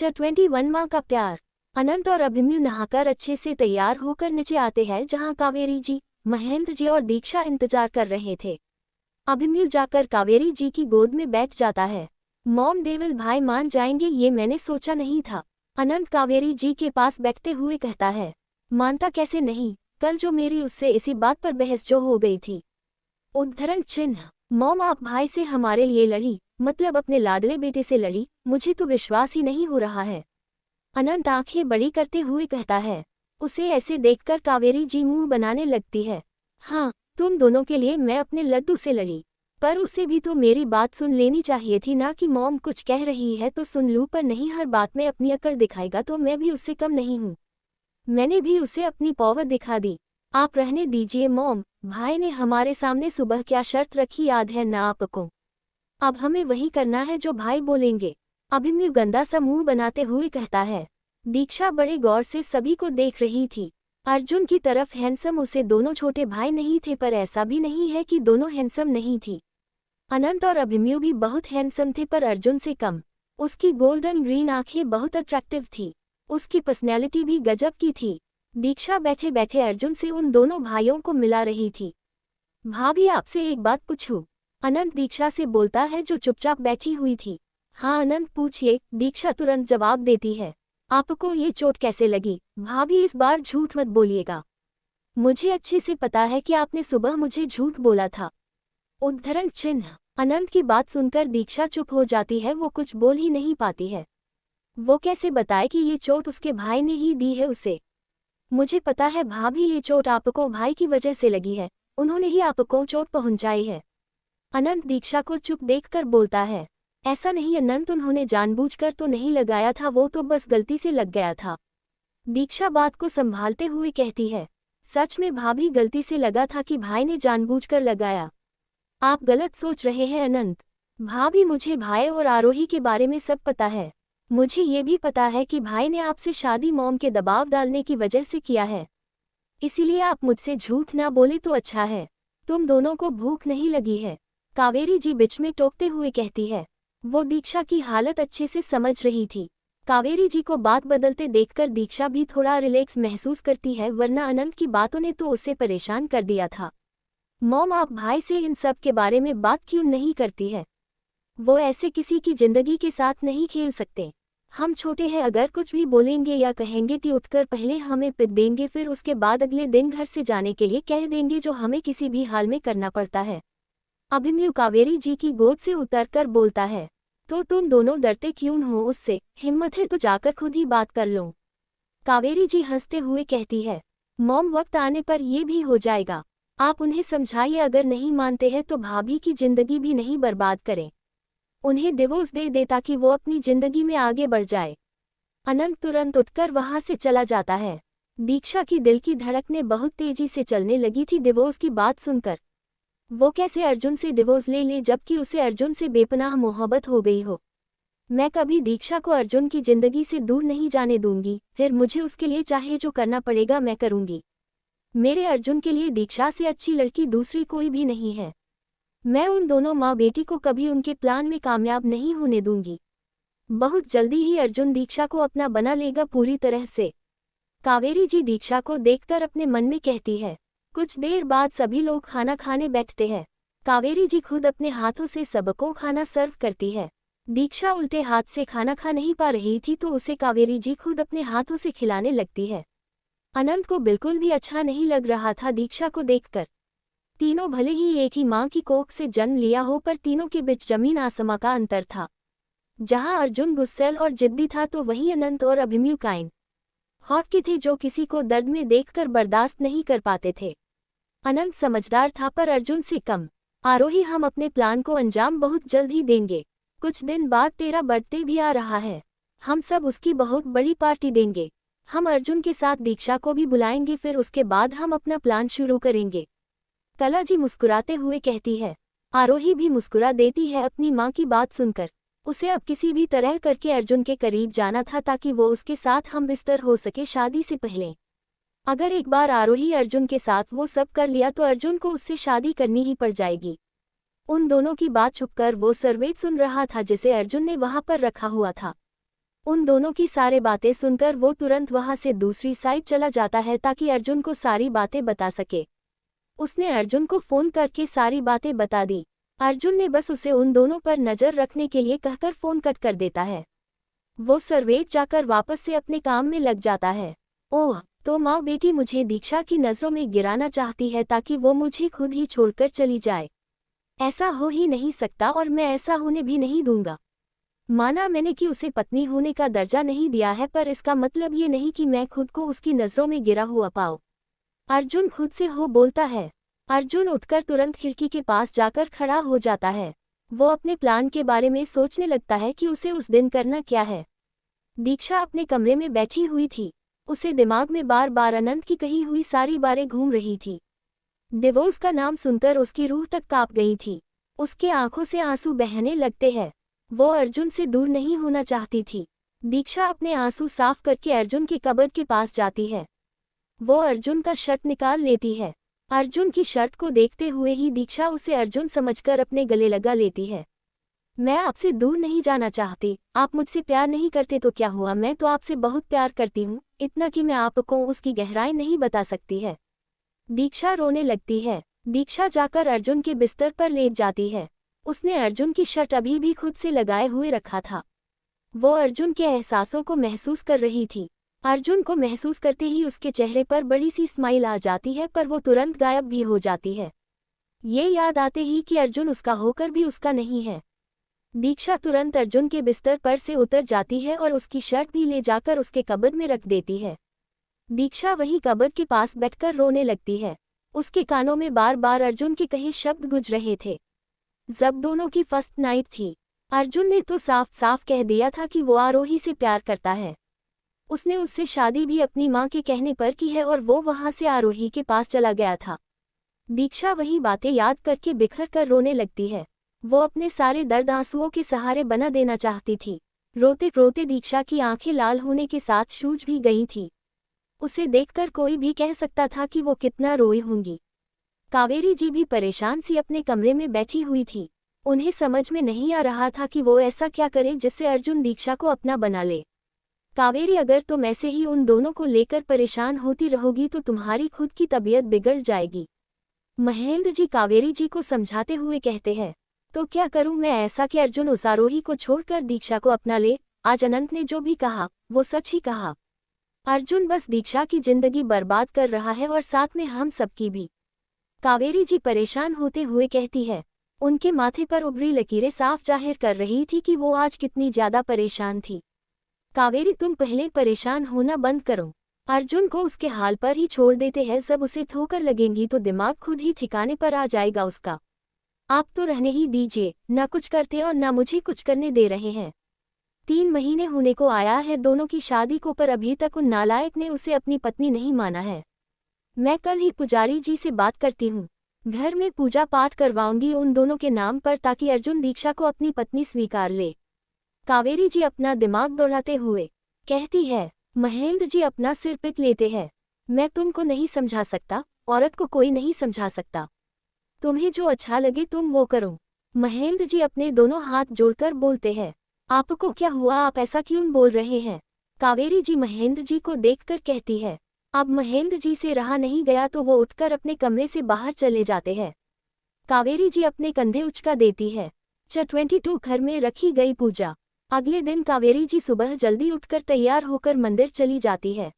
Lecture 21 माँ का प्यार। अनंत और अभिमन्यु नहाकर अच्छे से तैयार होकर नीचे आते हैं जहाँ कावेरी जी, महेंद्र जी और दीक्षा इंतजार कर रहे थे। अभिमन्यु जाकर कावेरी जी की गोद में बैठ जाता है। मॉम देवल भाई मान जाएंगे ये मैंने सोचा नहीं था। अनंत कावेरी जी के पास बैठते हुए कहता है, मानता कैसे नहीं, कल जो मेरी उससे इसी बात पर बहस जो हो गई थी। उद्धरण चिन्ह। मॉम आप भाई से हमारे लिए लड़ी, मतलब अपने लाडले बेटे से लड़ी, मुझे तो विश्वास ही नहीं हो रहा है। अनंत आंखें बड़ी करते हुए कहता है। उसे ऐसे देखकर कावेरी जी मुंह बनाने लगती है। हाँ, तुम दोनों के लिए मैं अपने लड्डू से लड़ी, पर उसे भी तो मेरी बात सुन लेनी चाहिए थी ना कि मॉम कुछ कह रही है तो सुन लूँ, पर नहीं, हर बात में अपनी अकड़ दिखाएगा तो मैं भी उससे कम नहीं हूँ। मैंने भी उसे अपनी पॉवर दिखा दी। आप रहने दीजिए मॉम, भाई ने हमारे सामने सुबह क्या शर्त रखी याद है ना आपको? अब हमें वही करना है जो भाई बोलेंगे। अभिमन्यु गंदा सा मुंह बनाते हुए कहता है। दीक्षा बड़े गौर से सभी को देख रही थी। अर्जुन की तरफ हैंडसम उसे दोनों छोटे भाई नहीं थे, पर ऐसा भी नहीं है कि दोनों हैंडसम नहीं थी। अनंत और अभिमन्यु भी बहुत हैंडसम थे, पर अर्जुन से कम। उसकी गोल्डन ग्रीन आंखें बहुत अट्रैक्टिव थी। उसकी पर्सनैलिटी भी गजब की थी। दीक्षा बैठे बैठे अर्जुन से उन दोनों भाइयों को मिला रही थी। भाभी आपसे एक बात पूछूं? अनंत दीक्षा से बोलता है जो चुपचाप बैठी हुई थी। हाँ अनंत पूछिए, दीक्षा तुरंत जवाब देती है। आपको ये चोट कैसे लगी? भाभी इस बार झूठ मत बोलिएगा। मुझे अच्छे से पता है कि आपने सुबह मुझे झूठ बोला था। उद्धरण चिन्ह। अनंत की बात सुनकर दीक्षा चुप हो जाती है, वो कुछ बोल ही नहीं पाती है। वो कैसे बताए कि ये चोट उसके भाई ने ही दी है उसे? मुझे पता है भाभी, ये चोट आपको भाई की वजह से लगी है, उन्होंने ही आपको चोट पहुंचाई है। अनंत दीक्षा को चुप देखकर बोलता है। ऐसा नहीं अनंत, उन्होंने जानबूझकर तो नहीं लगाया था, वो तो बस गलती से लग गया था। दीक्षा बात को संभालते हुए कहती है। सच में भाभी, गलती से लगा था कि भाई ने जानबूझकर लगाया? आप गलत सोच रहे हैं अनंत। भाभी, मुझे भाई और आरोही के बारे में सब पता है। मुझे ये भी पता है कि भाई ने आपसे शादी मॉम के दबाव डालने की वजह से किया है। इसीलिए आप मुझसे झूठ ना बोले तो अच्छा है। तुम दोनों को भूख नहीं लगी है? कावेरी जी बीच में टोकते हुए कहती है। वो दीक्षा की हालत अच्छे से समझ रही थी। कावेरी जी को बात बदलते देखकर दीक्षा भी थोड़ा रिलैक्स महसूस करती है, वरना अनंत की बातों ने तो उसे परेशान कर दिया था। मॉम, आप भाई से इन सब के बारे में बात क्यों नहीं करती है? वो ऐसे किसी की जिंदगी के साथ नहीं खेल सकते। हम छोटे हैं, अगर कुछ भी बोलेंगे या कहेंगे तो उठकर पहले हमें पिट देंगे, फिर उसके बाद अगले दिन घर से जाने के लिए कह देंगे, जो हमें किसी भी हाल में करना पड़ता है। अभिमन्यु कावेरी जी की गोद से उतरकर बोलता है। तो तुम दोनों डरते क्यों हो उससे? हिम्मत है तो जाकर खुद ही बात कर लो। कावेरी जी हंसते हुए कहती है। मॉम, वक्त आने पर ये भी हो जाएगा। आप उन्हें समझाइए, अगर नहीं मानते हैं तो भाभी की जिंदगी भी नहीं बर्बाद करें। उन्हें डिवोर्स दे दे ताकि वो अपनी जिंदगी में आगे बढ़ जाए। अनंत तुरंत उठकर वहां से चला जाता है। दीक्षा की दिल की धड़कनें बहुत तेजी से चलने लगी थी डिवोर्स की बात सुनकर। वो कैसे अर्जुन से डिवोर्स ले ले जबकि उसे अर्जुन से बेपनाह मोहब्बत हो गई हो। मैं कभी दीक्षा को अर्जुन की जिंदगी से दूर नहीं जाने दूंगी, फिर मुझे उसके लिए चाहे जो करना पड़ेगा मैं करूंगी। मेरे अर्जुन के लिए दीक्षा से अच्छी लड़की दूसरी कोई भी नहीं है। मैं उन दोनों माँ बेटी को कभी उनके प्लान में कामयाब नहीं होने दूंगी। बहुत जल्दी ही अर्जुन दीक्षा को अपना बना लेगा पूरी तरह से। कावेरी जी दीक्षा को देखकर अपने मन में कहती है। कुछ देर बाद सभी लोग खाना खाने बैठते हैं। कावेरी जी खुद अपने हाथों से सबको खाना सर्व करती है। दीक्षा उल्टे हाथ से खाना खा नहीं पा रही थी तो उसे कावेरी जी खुद अपने हाथों से खिलाने लगती है। अनंत को बिल्कुल भी अच्छा नहीं लग रहा था दीक्षा को देखकर। तीनों भले ही एक ही माँ की कोख से जन्म लिया हो, पर तीनों के बीच जमीन आसमां का अंतर था। जहाँ अर्जुन गुस्सैल और जिद्दी था तो वहीं अनंत और अभिमन्यु काइंड हॉट के थे, जो किसी को दर्द में देखकर बर्दाश्त नहीं कर पाते थे। अनंत समझदार था, पर अर्जुन से कम। आरोही, हम अपने प्लान को अंजाम बहुत जल्द ही देंगे। कुछ दिन बाद तेरा बर्थडे भी आ रहा है। हम सब उसकी बहुत बड़ी पार्टी देंगे। हम अर्जुन के साथ दीक्षा को भी बुलाएंगे, फिर उसके बाद हम अपना प्लान शुरू करेंगे। कला जी मुस्कुराते हुए कहती है। आरोही भी मुस्कुरा देती है अपनी माँ की बात सुनकर। उसे अब किसी भी तरह करके अर्जुन के करीब जाना था ताकि वो उसके साथ हम बिस्तर हो सके शादी से पहले। अगर एक बार आरोही अर्जुन के साथ वो सब कर लिया तो अर्जुन को उससे शादी करनी ही पड़ जाएगी। उन दोनों की बात छुपकर वो सर्वेट सुन रहा था जिसे अर्जुन ने वहां पर रखा हुआ था। उन दोनों की सारी बातें सुनकर वो तुरंत वहां से दूसरी साइड चला जाता है ताकि अर्जुन को सारी बातें बता सके। उसने अर्जुन को फोन करके सारी बातें बता दी। अर्जुन ने बस उसे उन दोनों पर नजर रखने के लिए कहकर फोन कट कर देता है। वो सर्वेट जाकर वापस से अपने काम में लग जाता है। ओह, तो माँ बेटी मुझे दीक्षा की नज़रों में गिराना चाहती है ताकि वो मुझे खुद ही छोड़कर चली जाए। ऐसा हो ही नहीं सकता और मैं ऐसा होने भी नहीं दूंगा। माना मैंने कि उसे पत्नी होने का दर्जा नहीं दिया है, पर इसका मतलब ये नहीं कि मैं खुद को उसकी नज़रों में गिरा हुआ पाऊँ। अर्जुन खुद से हो बोलता है। अर्जुन उठकर तुरंत खिड़की के पास जाकर खड़ा हो जाता है। वो अपने प्लान के बारे में सोचने लगता है कि उसे उस दिन करना क्या है। दीक्षा अपने कमरे में बैठी हुई थी। उसे दिमाग में बार बार अनंत की कही हुई सारी बातें घूम रही थी। डिवोर्स का नाम सुनकर उसकी रूह तक कांप गई थी। उसके आंखों से आंसू बहने लगते हैं। वो अर्जुन से दूर नहीं होना चाहती थी। दीक्षा अपने आंसू साफ करके अर्जुन की कब्र के पास जाती है। वो अर्जुन का शर्ट निकाल लेती है। अर्जुन की शर्ट को देखते हुए ही दीक्षा उसे अर्जुन समझकर अपने गले लगा लेती है। मैं आपसे दूर नहीं जाना चाहती। आप मुझसे प्यार नहीं करते तो क्या हुआ, मैं तो आपसे बहुत प्यार करती हूँ, इतना कि मैं आपको उसकी गहराई नहीं बता सकती है। दीक्षा रोने लगती है। दीक्षा जाकर अर्जुन के बिस्तर पर लेट जाती है। उसने अर्जुन की शर्ट अभी भी खुद से लगाए हुए रखा था। वो अर्जुन के एहसासों को महसूस कर रही थी। अर्जुन को महसूस करते ही उसके चेहरे पर बड़ी सी स्माइल आ जाती है, पर वो तुरंत गायब भी हो जाती है। ये याद आते ही कि अर्जुन उसका होकर भी उसका नहीं है। दीक्षा तुरंत अर्जुन के बिस्तर पर से उतर जाती है और उसकी शर्ट भी ले जाकर उसके कब्र में रख देती है। दीक्षा वहीं कब्र के पास बैठकर रोने लगती है। उसके कानों में बार बार अर्जुन के कहे शब्द गूंज रहे थे। जब दोनों की फर्स्ट नाइट थी, अर्जुन ने तो साफ साफ कह दिया था कि वो आरोही से प्यार करता है। उसने उससे शादी भी अपनी माँ के कहने पर की है और वो वहां से आरोही के पास चला गया था। दीक्षा वही बातें याद करके बिखर कर रोने लगती है। वो अपने सारे दर्द आंसुओं के सहारे बना देना चाहती थी। रोते रोते दीक्षा की आंखें लाल होने के साथ सूज भी गई थी। उसे देखकर कोई भी कह सकता था कि वो कितना रोई होंगी। कावेरी जी भी परेशान सी अपने कमरे में बैठी हुई थी। उन्हें समझ में नहीं आ रहा था कि वो ऐसा क्या करे जिससे अर्जुन दीक्षा को अपना बना ले। कावेरी, अगर तुम ऐसे ही उन दोनों को लेकर परेशान होती रहोगी तो तुम्हारी खुद की तबीयत बिगड़ जाएगी। महेंद्र जी कावेरी जी को समझाते हुए कहते हैं। तो क्या करूं मैं ऐसा कि अर्जुन उस आरोही को छोड़कर दीक्षा को अपना ले। आज अनंत ने जो भी कहा वो सच ही कहा। अर्जुन बस दीक्षा की जिंदगी बर्बाद कर रहा है और साथ में हम सबकी भी। कावेरी जी परेशान होते हुए कहती है। उनके माथे पर उभरी लकीरें साफ जाहिर कर रही थी कि वो आज कितनी ज्यादा परेशान थी। कावेरी, तुम पहले परेशान होना बंद करो। अर्जुन को उसके हाल पर ही छोड़ देते हैं। जब उसे ठोकर लगेंगी तो दिमाग खुद ही ठिकाने पर आ जाएगा उसका। आप तो रहने ही दीजिए, ना कुछ करते और ना मुझे कुछ करने दे रहे हैं। 3 महीने होने को आया है दोनों की शादी को, पर अभी तक उन नालायक ने उसे अपनी पत्नी नहीं माना है। मैं कल ही पुजारी जी से बात करती हूँ। घर में पूजा पाठ करवाऊंगी उन दोनों के नाम पर ताकि अर्जुन दीक्षा को अपनी पत्नी स्वीकार ले। कावेरी जी अपना दिमाग दौड़ाते हुए कहती है। महेंद्र जी अपना सिर पिट लेते हैं। मैं तुमको नहीं समझा सकता, औरत को कोई नहीं समझा सकता। तुम्हें जो अच्छा लगे तुम वो करो। महेंद्र जी अपने दोनों हाथ जोड़कर बोलते हैं। आपको क्या हुआ, आप ऐसा क्यों बोल रहे हैं? कावेरी जी महेंद्र जी को देखकर कहती है। अब महेंद्र जी से रहा नहीं गया तो वो उठकर अपने कमरे से बाहर चले जाते हैं। कावेरी जी अपने कंधे उचका देती है। 22 घर में रखी गई पूजा। अगले दिन कावेरी जी सुबह जल्दी उठकर तैयार होकर मंदिर चली जाती है।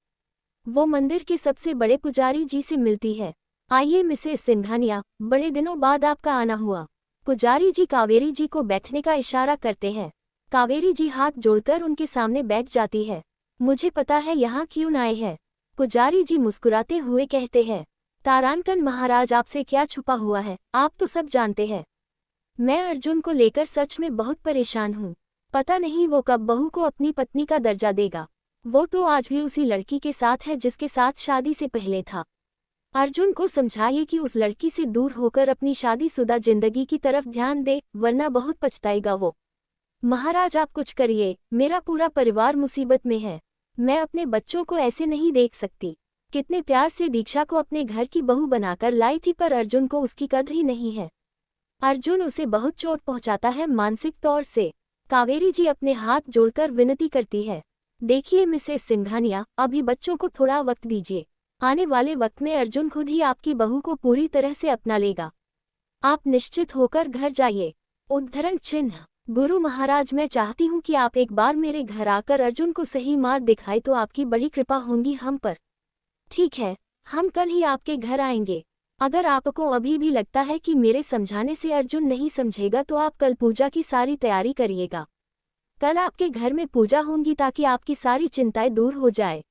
वो मंदिर के सबसे बड़े पुजारी जी से मिलती है। आइए मिसेस सिंघानिया, बड़े दिनों बाद आपका आना हुआ। पुजारी जी कावेरी जी को बैठने का इशारा करते हैं। कावेरी जी हाथ जोड़कर उनके सामने बैठ जाती है। मुझे पता है यहाँ क्यों आए हैं। पुजारी जी मुस्कुराते हुए कहते हैं। तारांकन महाराज, आपसे क्या छुपा हुआ है, आप तो सब जानते हैं। मैं अर्जुन को लेकर सच में बहुत परेशान हूँ। पता नहीं वो कब बहू को अपनी पत्नी का दर्जा देगा। वो तो आज भी उसी लड़की के साथ है जिसके साथ शादी से पहले था। अर्जुन को समझाइए कि उस लड़की से दूर होकर अपनी शादीशुदा जिंदगी की तरफ ध्यान दे, वरना बहुत पछताएगा वो। महाराज आप कुछ करिए, मेरा पूरा परिवार मुसीबत में है। मैं अपने बच्चों को ऐसे नहीं देख सकती। कितने प्यार से दीक्षा को अपने घर की बहू बनाकर लाई थी, पर अर्जुन को उसकी कद्र ही नहीं है। अर्जुन उसे बहुत चोट पहुंचाता है मानसिक तौर से। कावेरी जी अपने हाथ जोड़कर विनती करती है। देखिए मिसेस सिंघानिया, अभी बच्चों को थोड़ा वक्त दीजिए। आने वाले वक्त में अर्जुन खुद ही आपकी बहू को पूरी तरह से अपना लेगा। आप निश्चित होकर घर जाइए। उद्धरण चिन्ह। गुरु महाराज, मैं चाहती हूँ कि आप एक बार मेरे घर आकर अर्जुन को सही मार्ग दिखाए तो आपकी बड़ी कृपा होगी हम पर। ठीक है, हम कल ही आपके घर आएंगे। अगर आपको अभी भी लगता है कि मेरे समझाने से अर्जुन नहीं समझेगा तो आप कल पूजा की सारी तैयारी करिएगा। कल आपके घर में पूजा होगी ताकि आपकी सारी चिंताएं दूर हो जाए।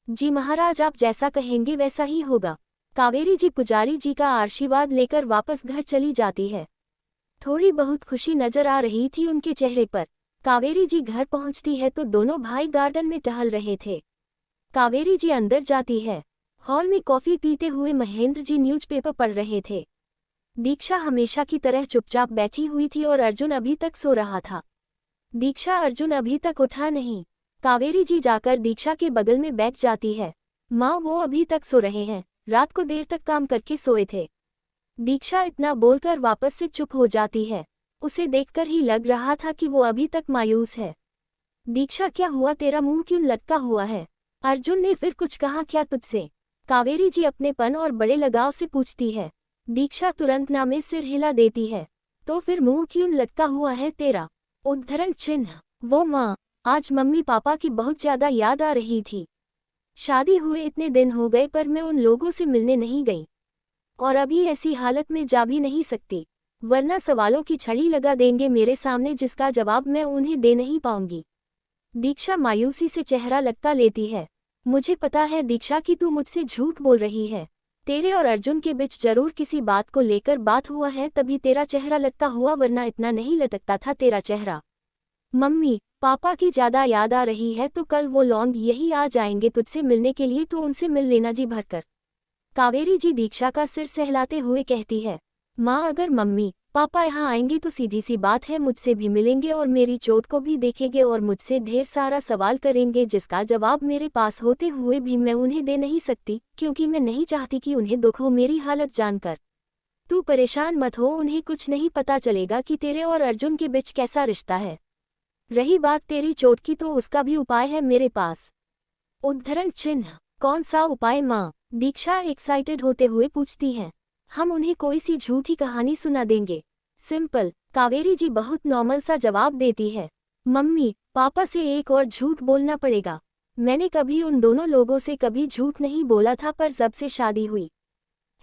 जी महाराज, आप जैसा कहेंगे वैसा ही होगा। कावेरी जी पुजारी जी का आशीर्वाद लेकर वापस घर चली जाती है। थोड़ी बहुत खुशी नजर आ रही थी उनके चेहरे पर। कावेरी जी घर पहुंचती है तो दोनों भाई गार्डन में टहल रहे थे। कावेरी जी अंदर जाती है। हॉल में कॉफी पीते हुए महेंद्र जी न्यूज़पेपर पढ़ रहे थे। दीक्षा हमेशा की तरह चुपचाप बैठी हुई थी और अर्जुन अभी तक सो रहा था। दीक्षा, अर्जुन अभी तक उठा नहीं। कावेरी जी जाकर दीक्षा के बगल में बैठ जाती है। माँ, वो अभी तक सो रहे हैं, रात को देर तक काम करके सोए थे। दीक्षा इतना बोलकर वापस से चुप हो जाती है। उसे देखकर ही लग रहा था कि वो अभी तक मायूस है। दीक्षा, क्या हुआ, तेरा मुंह क्यों लटका हुआ है? अर्जुन ने फिर कुछ कहा क्या तुझसे? कावेरी जी अपनेपन और बड़े लगाव से पूछती है। दीक्षा तुरंत ना में सिर हिला देती है। तो फिर मुंह क्यों लटका हुआ है तेरा? उद्धरण चिन्ह। वो माँ, आज मम्मी पापा की बहुत ज्यादा याद आ रही थी। शादी हुए इतने दिन हो गए पर मैं उन लोगों से मिलने नहीं गई और अभी ऐसी हालत में जा भी नहीं सकती, वरना सवालों की छड़ी लगा देंगे मेरे सामने जिसका जवाब मैं उन्हें दे नहीं पाऊंगी। दीक्षा मायूसी से चेहरा लगता लेती है। मुझे पता है दीक्षा कि तू मुझसे झूठ बोल रही है। तेरे और अर्जुन के बीच जरूर किसी बात को लेकर बात हुआ है, तभी तेरा चेहरा लटका हुआ, वरना इतना नहीं लटकता था तेरा चेहरा। मम्मी पापा की ज्यादा याद आ रही है तो कल वो लौंग यही आ जाएंगे तुझसे मिलने के लिए, तो उनसे मिल लेना जी भरकर। कावेरी जी दीक्षा का सिर सहलाते हुए कहती है। माँ, अगर मम्मी पापा यहाँ आएंगे तो सीधी सी बात है, मुझसे भी मिलेंगे और मेरी चोट को भी देखेंगे और मुझसे ढेर सारा सवाल करेंगे जिसका जवाब मेरे पास होते हुए भी मैं उन्हें दे नहीं सकती, क्योंकि मैं नहीं चाहती कि उन्हें दुख हो मेरी हालत जानकर। तू परेशान मत हो, उन्हें कुछ नहीं पता चलेगा कि तेरे और अर्जुन के बीच कैसा रिश्ता है। रही बात तेरी चोट की तो उसका भी उपाय है मेरे पास। उद्धरण चिन्ह। कौन सा उपाय माँ? दीक्षा एक्साइटेड होते हुए पूछती है। हम उन्हें कोई सी झूठी कहानी सुना देंगे, सिंपल। कावेरी जी बहुत नॉर्मल सा जवाब देती है। मम्मी पापा से एक और झूठ बोलना पड़ेगा। मैंने कभी उन दोनों लोगों से कभी झूठ नहीं बोला था, पर जब से शादी हुई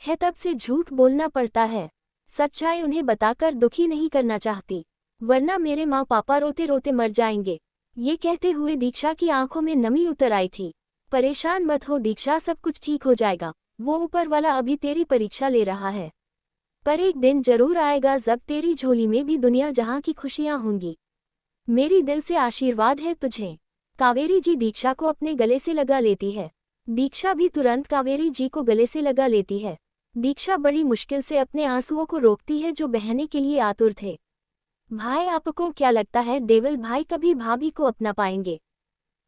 है तब से झूठ बोलना पड़ता है। सच्चाई उन्हें बताकर दुखी नहीं करना चाहती, वरना मेरे माँ पापा रोते रोते मर जाएंगे। ये कहते हुए दीक्षा की आंखों में नमी उतर आई थी। परेशान मत हो दीक्षा, सब कुछ ठीक हो जाएगा। वो ऊपर वाला अभी तेरी परीक्षा ले रहा है, पर एक दिन जरूर आएगा जब तेरी झोली में भी दुनिया जहां की खुशियां होंगी। मेरी दिल से आशीर्वाद है तुझे। कावेरी जी दीक्षा को अपने गले से लगा लेती है। दीक्षा भी तुरंत कावेरी जी को गले से लगा लेती है। दीक्षा बड़ी मुश्किल से अपने आंसुओं को रोकती है जो बहने के लिए आतुर थे। भाई, आपको क्या लगता है देवल भाई कभी भाभी को अपना पाएंगे,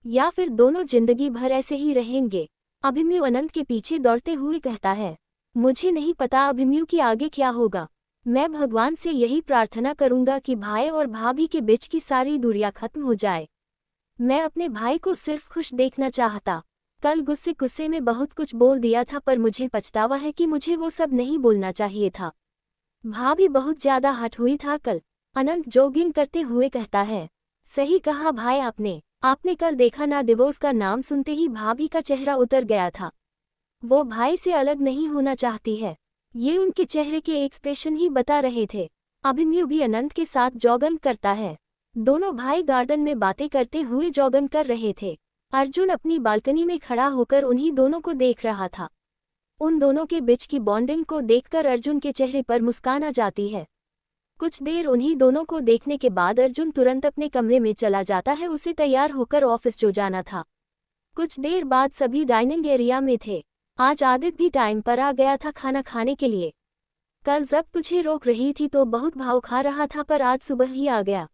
या फिर दोनों जिंदगी भर ऐसे ही रहेंगे? अभिमन्यु अनंत के पीछे दौड़ते हुए कहता है। मुझे नहीं पता अभिमन्यु की आगे क्या होगा। मैं भगवान से यही प्रार्थना करूंगा कि भाई और भाभी के बीच की सारी दूरियां खत्म हो जाए। मैं अपने भाई को सिर्फ खुश देखना चाहता। कल गुस्से गुस्से में बहुत कुछ बोल दिया था, पर मुझे पछतावा है कि मुझे वो सब नहीं बोलना चाहिए था। भाभी बहुत ज्यादा हट हुई था कल। अनंत जॉगिंग करते हुए कहता है। सही कहा भाई आपने कल देखा ना, दिवोस का नाम सुनते ही भाभी का चेहरा उतर गया था। वो भाई से अलग नहीं होना चाहती है, ये उनके चेहरे के एक्सप्रेशन ही बता रहे थे। अभिमन्यु भी अनंत के साथ जॉगिंग करता है। दोनों भाई गार्डन में बातें करते हुए जॉगिंग कर रहे थे। अर्जुन अपनी बालकनी में खड़ा होकर उन्हीं दोनों को देख रहा था। उन दोनों के बीच की बॉन्डिंग को देखकर अर्जुन के चेहरे पर मुस्कान आ जाती है। कुछ देर उन्हीं दोनों को देखने के बाद अर्जुन तुरंत अपने कमरे में चला जाता है, उसे तैयार होकर ऑफिस जो जाना था। कुछ देर बाद सभी डाइनिंग एरिया में थे। आज आदित्य भी टाइम पर आ गया था खाना खाने के लिए। कल जब तुझे रोक रही थी तो बहुत भाव खा रहा था, पर आज सुबह ही आ गया।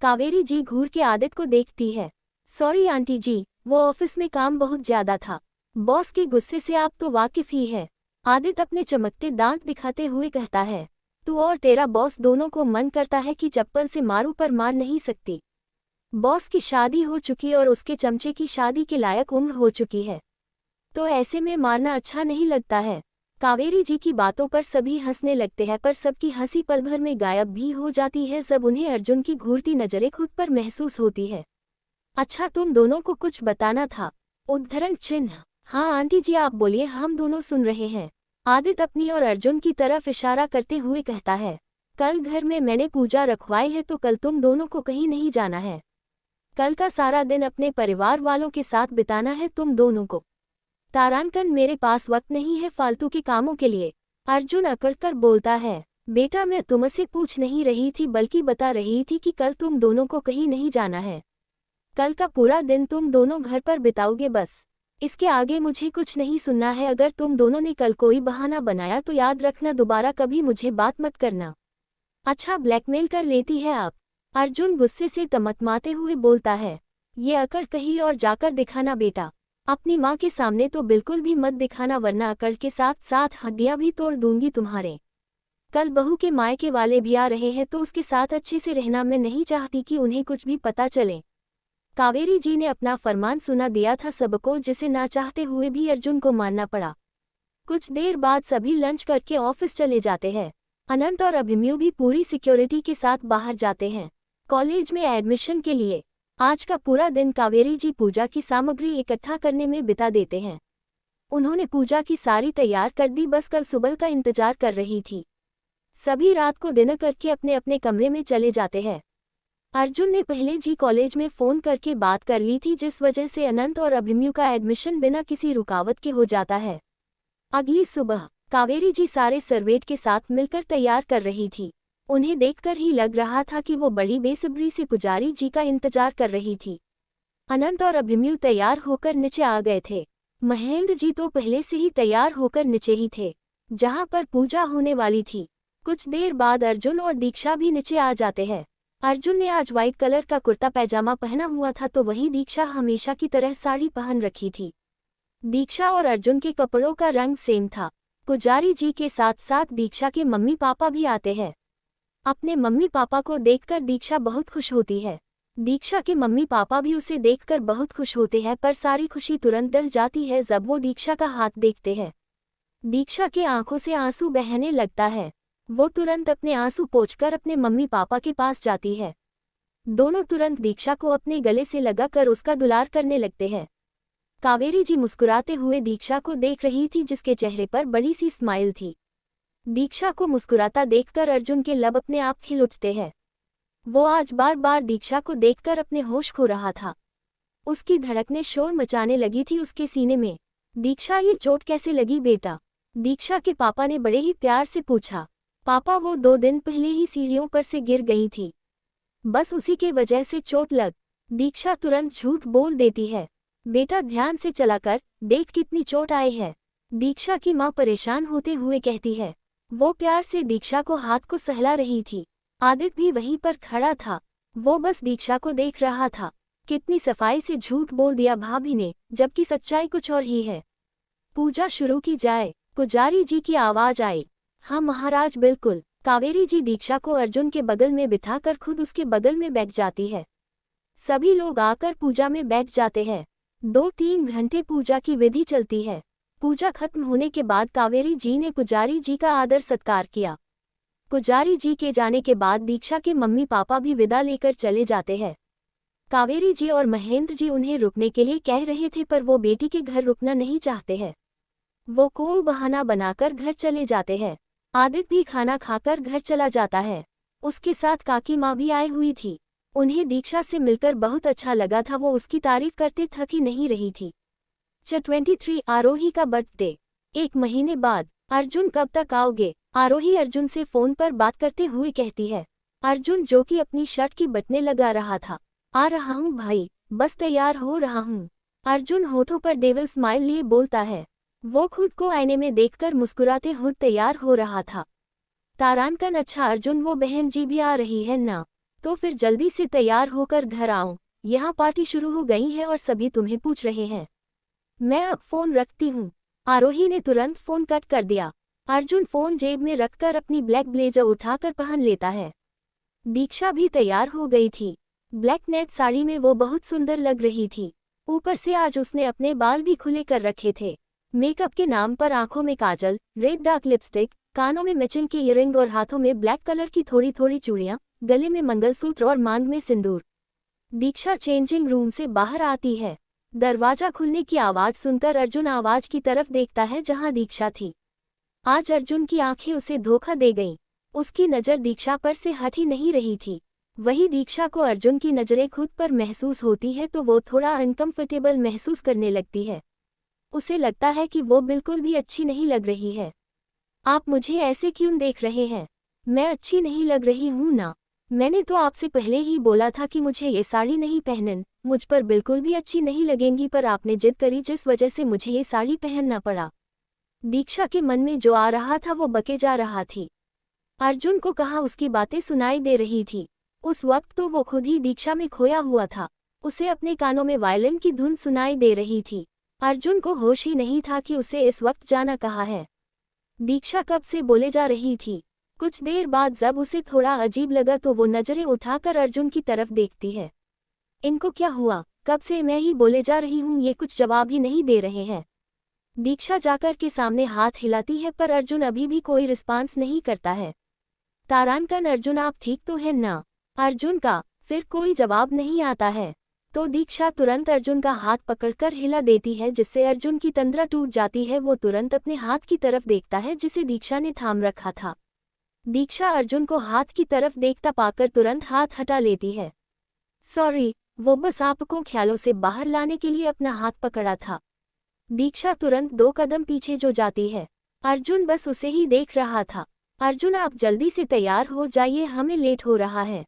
कावेरी जी घूर के आदित्य को देखती है। सॉरी आंटी जी, वो ऑफिस में काम बहुत ज्यादा था। बॉस के गुस्से से आप तो वाकिफ ही है। आदित्य अपने चमकते दांत दिखाते हुए कहता है। तू और तेरा बॉस दोनों को मन करता है कि चप्पल से मारूं पर मार नहीं सकती। बॉस की शादी हो चुकी और उसके चमचे की शादी के लायक उम्र हो चुकी है, तो ऐसे में मारना अच्छा नहीं लगता है। कावेरी जी की बातों पर सभी हंसने लगते हैं, पर सबकी हंसी पल भर में गायब भी हो जाती है जब उन्हें अर्जुन की घूरती नजरें खुद पर महसूस होती है। अच्छा, तुम दोनों को कुछ बताना था? उद्धरण चिन्ह। हाँ आंटी जी आप बोलिए, हम दोनों सुन रहे हैं। आदित्य अपनी और अर्जुन की तरफ इशारा करते हुए कहता है, कल घर में मैंने पूजा रखवाई है तो कल तुम दोनों को कहीं नहीं जाना है। कल का सारा दिन अपने परिवार वालों के साथ बिताना है तुम दोनों को। तारांकन, मेरे पास वक्त नहीं है फालतू के कामों के लिए। अर्जुन अकड़कर बोलता है, बेटा मैं तुमसे पूछ नहीं रही थी बल्कि बता रही थी कि कल तुम दोनों को कहीं नहीं जाना है। कल का पूरा दिन तुम दोनों घर पर बिताओगे बस। इसके आगे मुझे कुछ नहीं सुनना है। अगर तुम दोनों ने कल कोई बहाना बनाया तो याद रखना दोबारा कभी मुझे बात मत करना। अच्छा, ब्लैकमेल कर लेती है आप? अर्जुन गुस्से से तमतमाते हुए बोलता है, ये अकड़ कहीं और जाकर दिखाना बेटा। अपनी माँ के सामने तो बिल्कुल भी मत दिखाना वरना अकड़ के साथ साथ हड्डियाँ भी तोड़ दूंगी तुम्हारे। कल बहू के मायके वाले भी आ रहे हैं तो उसके साथ अच्छे से रहना। मैं नहीं चाहती कि उन्हें कुछ भी पता चले। कावेरी जी ने अपना फरमान सुना दिया था सबको, जिसे ना चाहते हुए भी अर्जुन को मानना पड़ा। कुछ देर बाद सभी लंच करके ऑफिस चले जाते हैं। अनंत और अभिमन्यु भी पूरी सिक्योरिटी के साथ बाहर जाते हैं कॉलेज में एडमिशन के लिए। आज का पूरा दिन कावेरी जी पूजा की सामग्री इकट्ठा करने में बिता देते हैं। उन्होंने पूजा की सारी तैयार कर दी, बस कल सुबह का इंतजार कर रही थी। सभी रात को डिनर करके अपने अपने कमरे में चले जाते हैं। अर्जुन ने पहले जी कॉलेज में फ़ोन करके बात कर ली थी, जिस वजह से अनंत और अभिमन्यु का एडमिशन बिना किसी रुकावट के हो जाता है। अगली सुबह कावेरी जी सारे सर्वेट के साथ मिलकर तैयार कर रही थी। उन्हें देखकर ही लग रहा था कि वो बड़ी बेसब्री से पुजारी जी का इंतजार कर रही थी। अनंत और अभिमन्यु तैयार होकर नीचे आ गए थे। महेंद्र जी तो पहले से ही तैयार होकर नीचे ही थे, जहां पर पूजा होने वाली थी। कुछ देर बाद अर्जुन और दीक्षा भी नीचे आ जाते हैं। अर्जुन ने आज व्हाइट कलर का कुर्ता पैजामा पहना हुआ था तो वहीं दीक्षा हमेशा की तरह साड़ी पहन रखी थी। दीक्षा और अर्जुन के कपड़ों का रंग सेम था। पुजारी जी के साथ साथ दीक्षा के मम्मी पापा भी आते हैं। अपने मम्मी पापा को देखकर दीक्षा बहुत खुश होती है। दीक्षा के मम्मी पापा भी उसे देखकर बहुत खुश होते हैं, पर सारी खुशी तुरंत दल जाती है जब वो दीक्षा का हाथ देखते हैं। दीक्षा के आंखों से आंसू बहने लगता है। वो तुरंत अपने आंसू पोंछकर अपने मम्मी पापा के पास जाती है। दोनों तुरंत दीक्षा को अपने गले से लगाकर उसका दुलार करने लगते हैं। कावेरी जी मुस्कुराते हुए दीक्षा को देख रही थी, जिसके चेहरे पर बड़ी सी स्माइल थी। दीक्षा को मुस्कुराता देखकर अर्जुन के लब अपने आप खिल उठते हैं। वो आज बार बार दीक्षा को देखकर अपने होश खो रहा था। उसकी धड़कनें शोर मचाने लगी थी उसके सीने में। दीक्षा, ये चोट कैसे लगी बेटा? दीक्षा के पापा ने बड़े ही प्यार से पूछा। पापा, वो 2 दिन पहले ही सीढ़ियों पर से गिर गई थी, बस उसी के वजह से चोट लग। दीक्षा तुरंत झूठ बोल देती है। बेटा ध्यान से चला कर देख कितनी चोट आई है, दीक्षा की माँ परेशान होते हुए कहती है। वो प्यार से दीक्षा को हाथ को सहला रही थी। आदित्य भी वहीं पर खड़ा था। वो बस दीक्षा को देख रहा था। कितनी सफाई से झूठ बोल दिया भाभी ने, जबकि सच्चाई कुछ और ही है। पूजा शुरू की जाए, पुजारी जी की आवाज आई। हाँ महाराज, बिल्कुल। कावेरी जी दीक्षा को अर्जुन के बगल में बिठाकर खुद उसके बगल में बैठ जाती है। सभी लोग आकर पूजा में बैठ जाते हैं। 2-3 घंटे पूजा की विधि चलती है। पूजा खत्म होने के बाद कावेरी जी ने पुजारी जी का आदर सत्कार किया। पुजारी जी के जाने के बाद दीक्षा के मम्मी पापा भी विदा लेकर चले जाते हैं। कावेरी जी और महेंद्र जी उन्हें रुकने के लिए कह रहे थे, पर वो बेटी के घर रुकना नहीं चाहते हैं। वो कोई बहाना बनाकर घर चले जाते हैं। आदित्य भी खाना खाकर घर चला जाता है। उसके साथ काकी माँ भी आई हुई थी। उन्हें दीक्षा से मिलकर बहुत अच्छा लगा था। वो उसकी तारीफ करते थक ही नहीं रही थी। 23 आरोही का बर्थडे। 1 महीने बाद। अर्जुन, कब तक आओगे? आरोही अर्जुन से फोन पर बात करते हुए कहती है। अर्जुन, जो कि अपनी शर्ट की बटनें लगा रहा था, आ रहा हूँ भाई, बस तैयार हो रहा हूँ। अर्जुन होठों पर डेविल स्माइल लिए बोलता है। वो खुद को आईने में देखकर मुस्कुराते हुए तैयार हो रहा था। तारांकन, अच्छा अर्जुन, वो बहन जी भी आ रही है ना? तो फिर जल्दी से तैयार होकर घर आओ, यहाँ पार्टी शुरू हो गई है और सभी तुम्हें पूछ रहे हैं। मैं अब फोन रखती हूँ। आरोही ने तुरंत फोन कट कर दिया। अर्जुन फोन जेब में रखकर अपनी ब्लैक ब्लेजर उठाकर पहन लेता है। दीक्षा भी तैयार हो गई थी। ब्लैक नेट साड़ी में वो बहुत सुंदर लग रही थी। ऊपर से आज उसने अपने बाल भी खुले कर रखे थे। मेकअप के नाम पर आंखों में काजल, रेड डार्क लिपस्टिक, कानों में मैचिंग की ईयरिंग और हाथों में ब्लैक कलर की थोड़ी थोड़ी चूड़ियां, गले में मंगलसूत्र और मांग में सिंदूर। दीक्षा चेंजिंग रूम से बाहर आती है। दरवाजा खुलने की आवाज सुनकर अर्जुन आवाज की तरफ देखता है जहां दीक्षा थी। आज अर्जुन की आंखें उसे धोखा दे गईं। उसकी नज़र दीक्षा पर से हट ही नहीं रही थी। वही दीक्षा को अर्जुन की नज़रें खुद पर महसूस होती है तो वो थोड़ा अनकंफर्टेबल महसूस करने लगती है। उसे लगता है कि वो बिल्कुल भी अच्छी नहीं लग रही है। आप मुझे ऐसे क्यों देख रहे हैं? मैं अच्छी नहीं लग रही हूँ ना? मैंने तो आपसे पहले ही बोला था कि मुझे ये साड़ी नहीं पहनन, मुझ पर बिल्कुल भी अच्छी नहीं लगेंगी, पर आपने जिद करी जिस वजह से मुझे ये साड़ी पहनना पड़ा। दीक्षा के मन में जो आ रहा था वो बके जा रहा थी। अर्जुन को कहा उसकी बातें सुनाई दे रही थी। उस वक्त तो वो खुद ही दीक्षा में खोया हुआ था। उसे अपने कानों में वायलिन की धुन सुनाई दे रही थी। अर्जुन को होश ही नहीं था कि उसे इस वक्त जाना कहाँ है। दीक्षा कब से बोले जा रही थी। कुछ देर बाद जब उसे थोड़ा अजीब लगा तो वो नजरें उठाकर अर्जुन की तरफ देखती है। इनको क्या हुआ? कब से मैं ही बोले जा रही हूँ, ये कुछ जवाब ही नहीं दे रहे हैं। दीक्षा जाकर के सामने हाथ हिलाती है पर अर्जुन अभी भी कोई रिस्पांस नहीं करता है। तारानकन अर्जुन, आप ठीक तो हैं ना? अर्जुन का फिर कोई जवाब नहीं आता है। तो दीक्षा तुरंत अर्जुन का हाथ पकड़कर हिला देती है जिससे अर्जुन की तंद्रा टूट जाती है। वो तुरंत अपने हाथ की तरफ देखता है जिसे दीक्षा ने थाम रखा था। दीक्षा अर्जुन को हाथ की तरफ देखता पाकर तुरंत हाथ हटा लेती है। सॉरी, वो बस आपको ख्यालों से बाहर लाने के लिए अपना हाथ पकड़ा था। दीक्षा तुरंत 2 कदम पीछे जो जाती है। अर्जुन बस उसे ही देख रहा था। अर्जुन, आप जल्दी से तैयार हो जाइए, हमें लेट हो रहा है।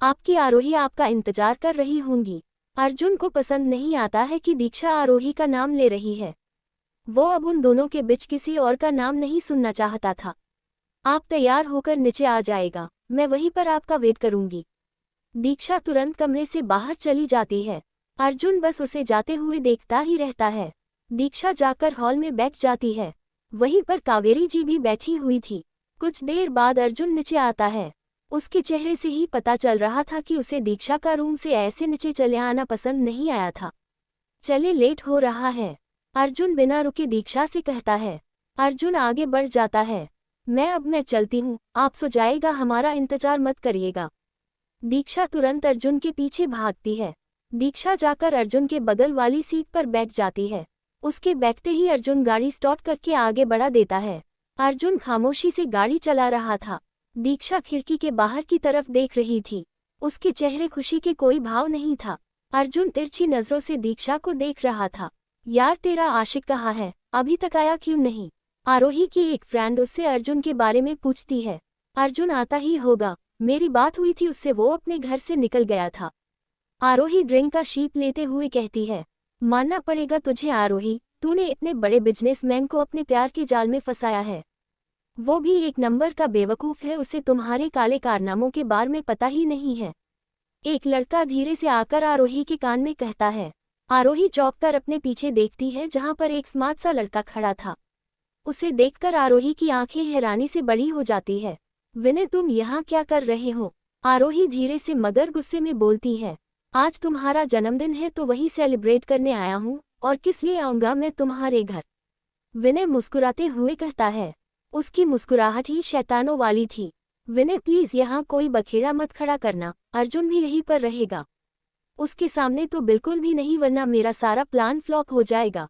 आपकी आरोही आपका इंतजार कर रही होंगी। अर्जुन को पसंद नहीं आता है कि दीक्षा आरोही का नाम ले रही है। वो अब उन दोनों के बीच किसी और का नाम नहीं सुनना चाहता था। आप तैयार होकर नीचे आ जाएगा, मैं वहीं पर आपका वेट करूंगी। दीक्षा तुरंत कमरे से बाहर चली जाती है। अर्जुन बस उसे जाते हुए देखता ही रहता है। दीक्षा जाकर हॉल में बैठ जाती है। वहीं पर कावेरी जी भी बैठी हुई थी। कुछ देर बाद अर्जुन नीचे आता है। उसके चेहरे से ही पता चल रहा था कि उसे दीक्षा का रूम से ऐसे नीचे चले आना पसंद नहीं आया था। चले, लेट हो रहा है, अर्जुन बिना रुके दीक्षा से कहता है। अर्जुन आगे बढ़ जाता है। मैं चलती हूँ, आप सो जाएगा, हमारा इंतजार मत करिएगा। दीक्षा तुरंत अर्जुन के पीछे भागती है। दीक्षा जाकर अर्जुन के बगल वाली सीट पर बैठ जाती है। उसके बैठते ही अर्जुन गाड़ी स्टार्ट करके आगे बढ़ा देता है। अर्जुन खामोशी से गाड़ी चला रहा था। दीक्षा खिड़की के बाहर की तरफ देख रही थी। उसके चेहरे खुशी के कोई भाव नहीं था। अर्जुन तिरछी नजरों से दीक्षा को देख रहा था। यार, तेरा आशिक कहाँ है? अभी तक आया क्यों नहीं? आरोही की एक फ्रेंड उससे अर्जुन के बारे में पूछती है। अर्जुन आता ही होगा, मेरी बात हुई थी उससे, वो अपने घर से निकल गया था। आरोही ड्रिंक का शीप लेते हुए कहती है। मानना पड़ेगा तुझे आरोही, तूने इतने बड़े बिजनेसमैन को अपने प्यार के जाल में फंसाया है। वो भी एक नंबर का बेवकूफ़ है, उसे तुम्हारे काले कारनामों के बारे में पता ही नहीं है। एक लड़का धीरे से आकर आरोही के कान में कहता है। आरोही चौंककर अपने पीछे देखती है जहां पर एक स्मार्ट सा लड़का खड़ा था। उसे देखकर आरोही की आंखें हैरानी से बड़ी हो जाती है। विनय, तुम यहाँ क्या कर रहे हो? आरोही धीरे से मगर गुस्से में बोलती है। आज तुम्हारा जन्मदिन है तो वही सेलिब्रेट करने आया हूँ, और किस लिए आऊँगा मैं तुम्हारे घर? विनय मुस्कुराते हुए कहता है। उसकी मुस्कुराहट ही शैतानों वाली थी। विनय, प्लीज यहाँ कोई बखेड़ा मत खड़ा करना, अर्जुन भी यहीं पर रहेगा। उसके सामने तो बिल्कुल भी नहीं, वरना मेरा सारा प्लान फ्लॉप हो जाएगा।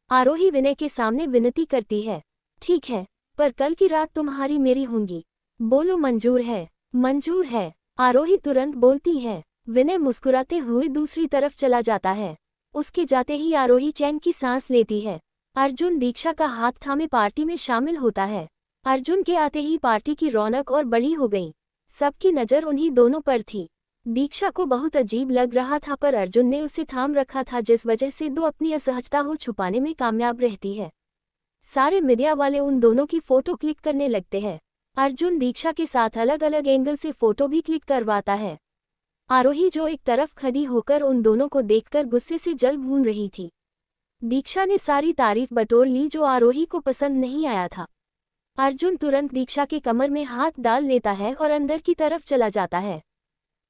आरोही विनय के सामने विनती करती है। ठीक है, पर कल की रात तुम्हारी मेरी होंगी। बोलो, मंजूर है? मंजूर है, आरोही तुरंत बोलती है। विनय मुस्कुराते हुए दूसरी तरफ चला जाता है। उसके जाते ही आरोही चैन की सांस लेती है। अर्जुन दीक्षा का हाथ थामे पार्टी में शामिल होता है। अर्जुन के आते ही पार्टी की रौनक और बड़ी हो गई। सबकी नज़र उन्हीं दोनों पर थी। दीक्षा को बहुत अजीब लग रहा था पर अर्जुन ने उसे थाम रखा था, जिस वजह से दो अपनी असहजता को छुपाने में कामयाब रहती है। सारे मीडिया वाले उन दोनों की फोटो क्लिक करने लगते हैं। अर्जुन दीक्षा के साथ अलग अलग एंगल से फोटो भी क्लिक करवाता है। आरोही जो एक तरफ खड़ी होकर उन दोनों को देखकर गुस्से से जल भून रही थी। दीक्षा ने सारी तारीफ बटोर ली जो आरोही को पसंद नहीं आया था। अर्जुन तुरंत दीक्षा के कमर में हाथ डाल लेता है और अंदर की तरफ चला जाता है।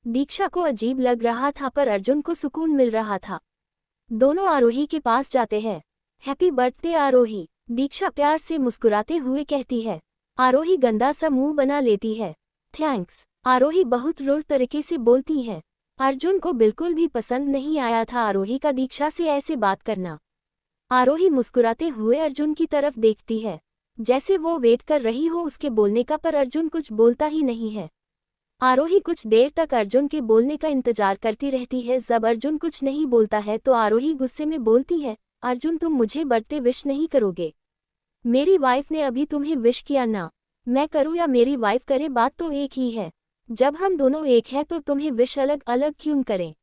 दीक्षा को अजीब लग रहा था पर अर्जुन को सुकून मिल रहा था। दोनों आरोही के पास जाते हैं। हैप्पी बर्थडे आरोही, दीक्षा प्यार से मुस्कुराते हुए कहती है। आरोही गंदा सा मुंह बना लेती है। थैंक्स, आरोही बहुत रूड तरीके से बोलती है। अर्जुन को बिल्कुल भी पसंद नहीं आया था आरोही का दीक्षा से ऐसे बात करना। आरोही मुस्कुराते हुए अर्जुन की तरफ देखती है, जैसे वो वेट कर रही हो उसके बोलने का, पर अर्जुन कुछ बोलता ही नहीं है। आरोही कुछ देर तक अर्जुन के बोलने का इंतजार करती रहती है। जब अर्जुन कुछ नहीं बोलता है तो आरोही गुस्से में बोलती है, अर्जुन तुम मुझे बर्थडे विश नहीं करोगे? मेरी वाइफ ने अभी तुम्हें विश किया ना, मैं करूँ या मेरी वाइफ करे, बात तो एक ही है। जब हम दोनों एक हैं तो तुम्हें विश अलग अलग क्यों करें?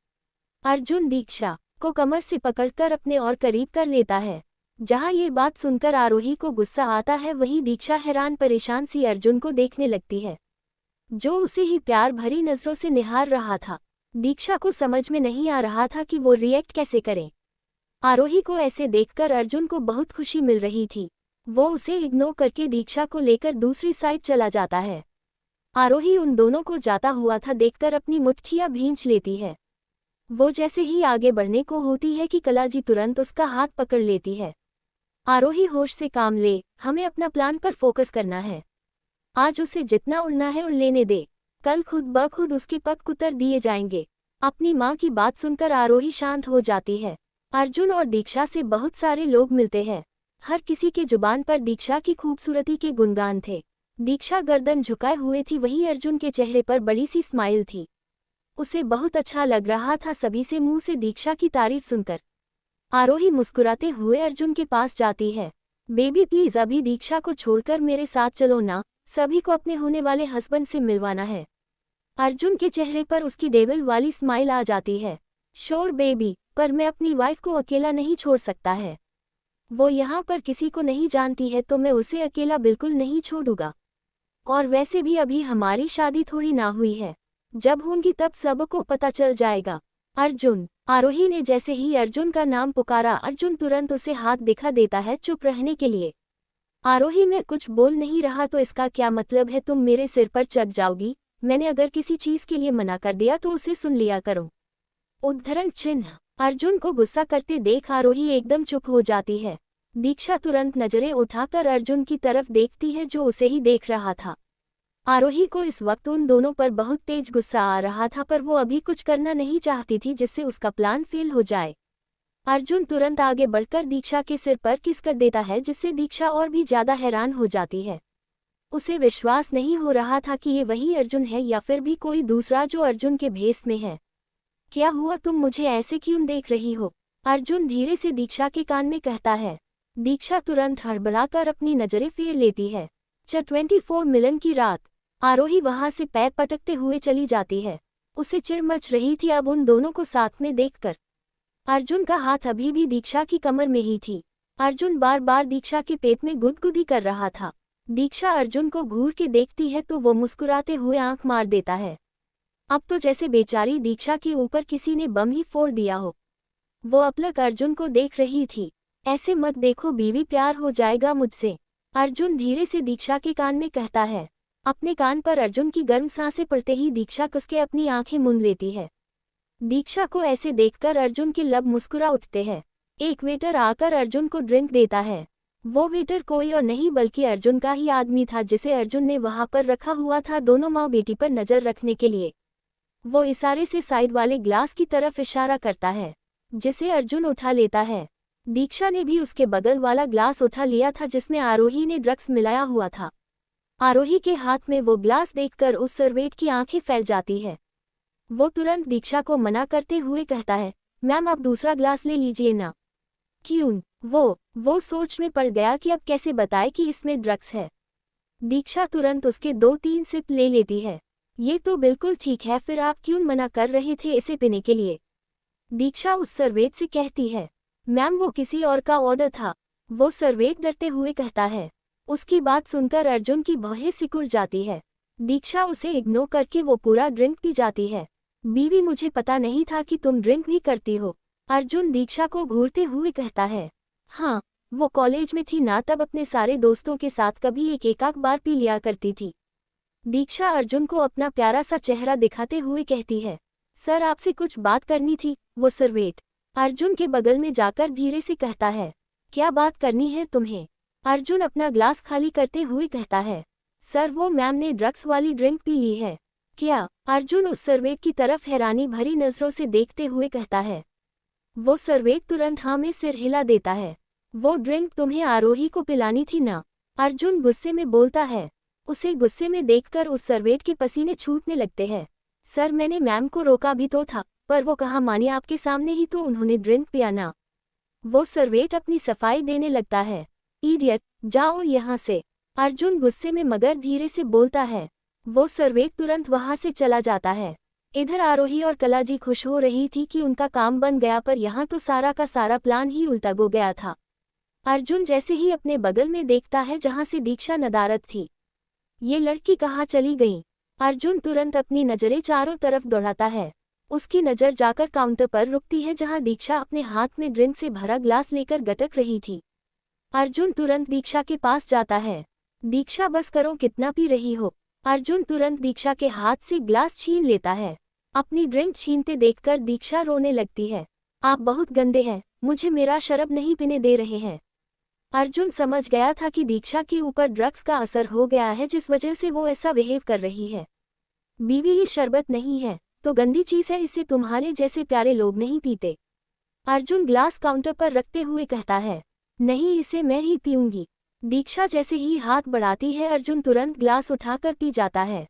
अर्जुन दीक्षा को कमर से पकड़कर अपने और करीब कर लेता है। जहाँ ये बात सुनकर आरोही को गुस्सा आता है, वहीं दीक्षा हैरान परेशान सी अर्जुन को देखने लगती है, जो उसे ही प्यार भरी नजरों से निहार रहा था। दीक्षा को समझ में नहीं आ रहा था कि वो रिएक्ट कैसे करे। आरोही को ऐसे देखकर अर्जुन को बहुत खुशी मिल रही थी। वो उसे इग्नोर करके दीक्षा को लेकर दूसरी साइड चला जाता है। आरोही उन दोनों को जाता हुआ था देखकर अपनी मुट्ठियां भींच लेती है। वो जैसे ही आगे बढ़ने को होती है कि कलाजी तुरंत उसका हाथ पकड़ लेती है। आरोही होश से काम ले, हमें अपना प्लान पर फोकस करना है। आज उसे जितना उड़ना है उड़ लेने दे, कल खुद ब खुद उसके पग उतर दिए जाएंगे। अपनी माँ की बात सुनकर आरोही शांत हो जाती है। अर्जुन और दीक्षा से बहुत सारे लोग मिलते हैं। हर किसी के जुबान पर दीक्षा की खूबसूरती के गुणगान थे। दीक्षा गर्दन झुकाए हुए थी, वहीं अर्जुन के चेहरे पर बड़ी सी स्माइल थी। उसे बहुत अच्छा लग रहा था सभी से मुंह से दीक्षा की तारीफ सुनकर। आरोही मुस्कुराते हुए अर्जुन के पास जाती है। बेबी प्लीज अभी दीक्षा को छोड़कर मेरे साथ चलो ना, सभी को अपने होने वाले हस्बैंड से मिलवाना है। अर्जुन के चेहरे पर उसकी डेविल वाली स्माइल आ जाती है। श्योर बेबी, पर मैं अपनी वाइफ को अकेला नहीं छोड़ सकता है। वो यहाँ पर किसी को नहीं जानती है तो मैं उसे अकेला बिल्कुल नहीं छोड़ूंगा। और वैसे भी अभी हमारी शादी थोड़ी ना हुई है, जब होंगी तब सबको पता चल जाएगा। अर्जुन, आरोही ने जैसे ही अर्जुन का नाम पुकारा, अर्जुन तुरंत उसे हाथ दिखा देता है चुप रहने के लिए। आरोही, मैं कुछ बोल नहीं रहा तो इसका क्या मतलब है? तुम मेरे सिर पर चढ़ जाओगी? मैंने अगर किसी चीज के लिए मना कर दिया तो उसे सुन लिया करो। उद्धरण चिन्ह। अर्जुन को गुस्सा करते देख आरोही एकदम चुप हो जाती है। दीक्षा तुरंत नजरें उठाकर अर्जुन की तरफ देखती है जो उसे ही देख रहा था। आरोही को इस वक्त उन दोनों पर बहुत तेज गुस्सा आ रहा था, पर वो अभी कुछ करना नहीं चाहती थी जिससे उसका प्लान फेल हो जाए। अर्जुन तुरंत आगे बढ़कर दीक्षा के सिर पर किस कर देता है, जिससे दीक्षा और भी ज्यादा हैरान हो जाती है। उसे विश्वास नहीं हो रहा था कि ये वही अर्जुन है या फिर भी कोई दूसरा जो अर्जुन के भेस में है। क्या हुआ, तुम मुझे ऐसे क्यों देख रही हो? अर्जुन धीरे से दीक्षा के कान में कहता है। दीक्षा तुरंत हड़बड़ाकर अपनी नजरें फेर लेती है। 24 मिलन की रात। आरोही वहां से पैर पटकते हुए चली जाती है। उसे चिढ़ मच रही थी अब उन दोनों को साथ में देखकर। अर्जुन का हाथ अभी भी दीक्षा की कमर में ही थी। अर्जुन बार बार दीक्षा के पेट में गुदगुदी कर रहा था। दीक्षा अर्जुन को घूर के देखती है तो वो मुस्कुराते हुए आंख मार देता है। अब तो जैसे बेचारी दीक्षा के ऊपर किसी ने बम ही फोड़ दिया हो। वो अपलक अर्जुन को देख रही थी। ऐसे मत देखो बीवी, प्यार हो जाएगा मुझसे, अर्जुन धीरे से दीक्षा के कान में कहता है। अपने कान पर अर्जुन की गर्म सांसें पड़ते ही दीक्षा कसके अपनी आंखें मूंद लेती है। दीक्षा को ऐसे देखकर अर्जुन के लब मुस्कुरा उठते हैं। एक वेटर आकर अर्जुन को ड्रिंक देता है। वो वेटर कोई और नहीं बल्कि अर्जुन का ही आदमी था जिसे अर्जुन ने वहां पर रखा हुआ था दोनों माँ बेटी पर नजर रखने के लिए। वो इशारे से साइड वाले ग्लास की तरफ इशारा करता है, जिसे अर्जुन उठा लेता है। दीक्षा ने भी उसके बगल वाला ग्लास उठा लिया था जिसमें आरोही ने ड्रग्स मिलाया हुआ था। आरोही के हाथ में वो ग्लास देखकर उस सर्वेट की आंखें फैल जाती है। वो तुरंत दीक्षा को मना करते हुए कहता है, मैम आप दूसरा ग्लास ले लीजिए ना। क्यों? वो सोच में पड़ गया कि अब कैसे बताए कि इसमें ड्रग्स है। दीक्षा तुरंत उसके 2-3 सिप ले लेती है। ये तो बिल्कुल ठीक है, फिर आप क्यों मना कर रहे थे इसे पीने के लिए? दीक्षा उस सर्वेट से कहती है। मैम वो किसी और का ऑर्डर था, वो सर्वेट डरते हुए कहता है। उसकी बात सुनकर अर्जुन की भौहें सिकुड़ जाती है। दीक्षा उसे इग्नोर करके वो पूरा ड्रिंक पी जाती है। बीवी, मुझे पता नहीं था कि तुम ड्रिंक भी करती हो, अर्जुन दीक्षा को घूरते हुए कहता है। हाँ, वो कॉलेज में थी ना तब अपने सारे दोस्तों के साथ कभी एक एकाक बार पी लिया करती थी। दीक्षा अर्जुन को अपना प्यारा सा चेहरा दिखाते हुए कहती है, सर आपसे कुछ बात करनी थी। वो सर्वेट अर्जुन के बगल में जाकर धीरे से कहता है, क्या बात करनी है तुम्हें? अर्जुन अपना ग्लास खाली करते हुए कहता है, सर वो मैम ने ड्रग्स वाली ड्रिंक पी ली है। क्या? अर्जुन उस सर्वेट की तरफ हैरानी भरी नजरों से देखते हुए कहता है। वो सर्वेट तुरंत हाँ में सिर हिला देता है। वो ड्रिंक तुम्हें आरोही को पिलानी थी ना? अर्जुन गुस्से में बोलता है। उसे गुस्से में देखकर उस सर्वेट के पसीने छूटने लगते हैं। सर मैंने मैम को रोका भी तो था, पर वो कहाँ मानी, आपके सामने ही तो उन्होंने ड्रिंक पिया ना। वो सर्वेट अपनी सफाई देने लगता है। इडियट, जाओ यहाँ से। अर्जुन गुस्से में मगर धीरे से बोलता है। वो सर्वेट तुरंत वहाँ से चला जाता है। इधर आरोही और कलाजी खुश हो रही थी कि उनका काम बन गया, पर यहाँ तो सारा का सारा प्लान ही उल्टा हो गया था। अर्जुन जैसे ही अपने बगल में देखता है जहाँ से दीक्षा नदारत थी। ये लड़की कहाँ चली गई? अर्जुन तुरंत अपनी नज़रें चारों तरफ दौड़ाता है। उसकी नज़र जाकर काउंटर पर रुकती है जहाँ दीक्षा अपने हाथ में ड्रिंक से भरा ग्लास लेकर गटक रही थी। अर्जुन तुरंत दीक्षा के पास जाता है। दीक्षा बस करो, कितना पी रही हो? अर्जुन तुरंत दीक्षा के हाथ से ग्लास छीन लेता है। अपनी ड्रिंक छीनते देखकर दीक्षा रोने लगती है। आप बहुत गंदे हैं, मुझे मेरा शराब नहीं पीने दे रहे हैं। अर्जुन समझ गया था कि दीक्षा के ऊपर ड्रग्स का असर हो गया है, जिस वजह से वो ऐसा बिहेव कर रही है। बीवी ही शरबत नहीं है तो गंदी चीज है, इसे तुम्हारे जैसे प्यारे लोग नहीं पीते। अर्जुन ग्लास काउंटर पर रखते हुए कहता है, नहीं इसे मैं ही पीऊंगी। दीक्षा जैसे ही हाथ बढ़ाती है अर्जुन तुरंत ग्लास उठाकर पी जाता है।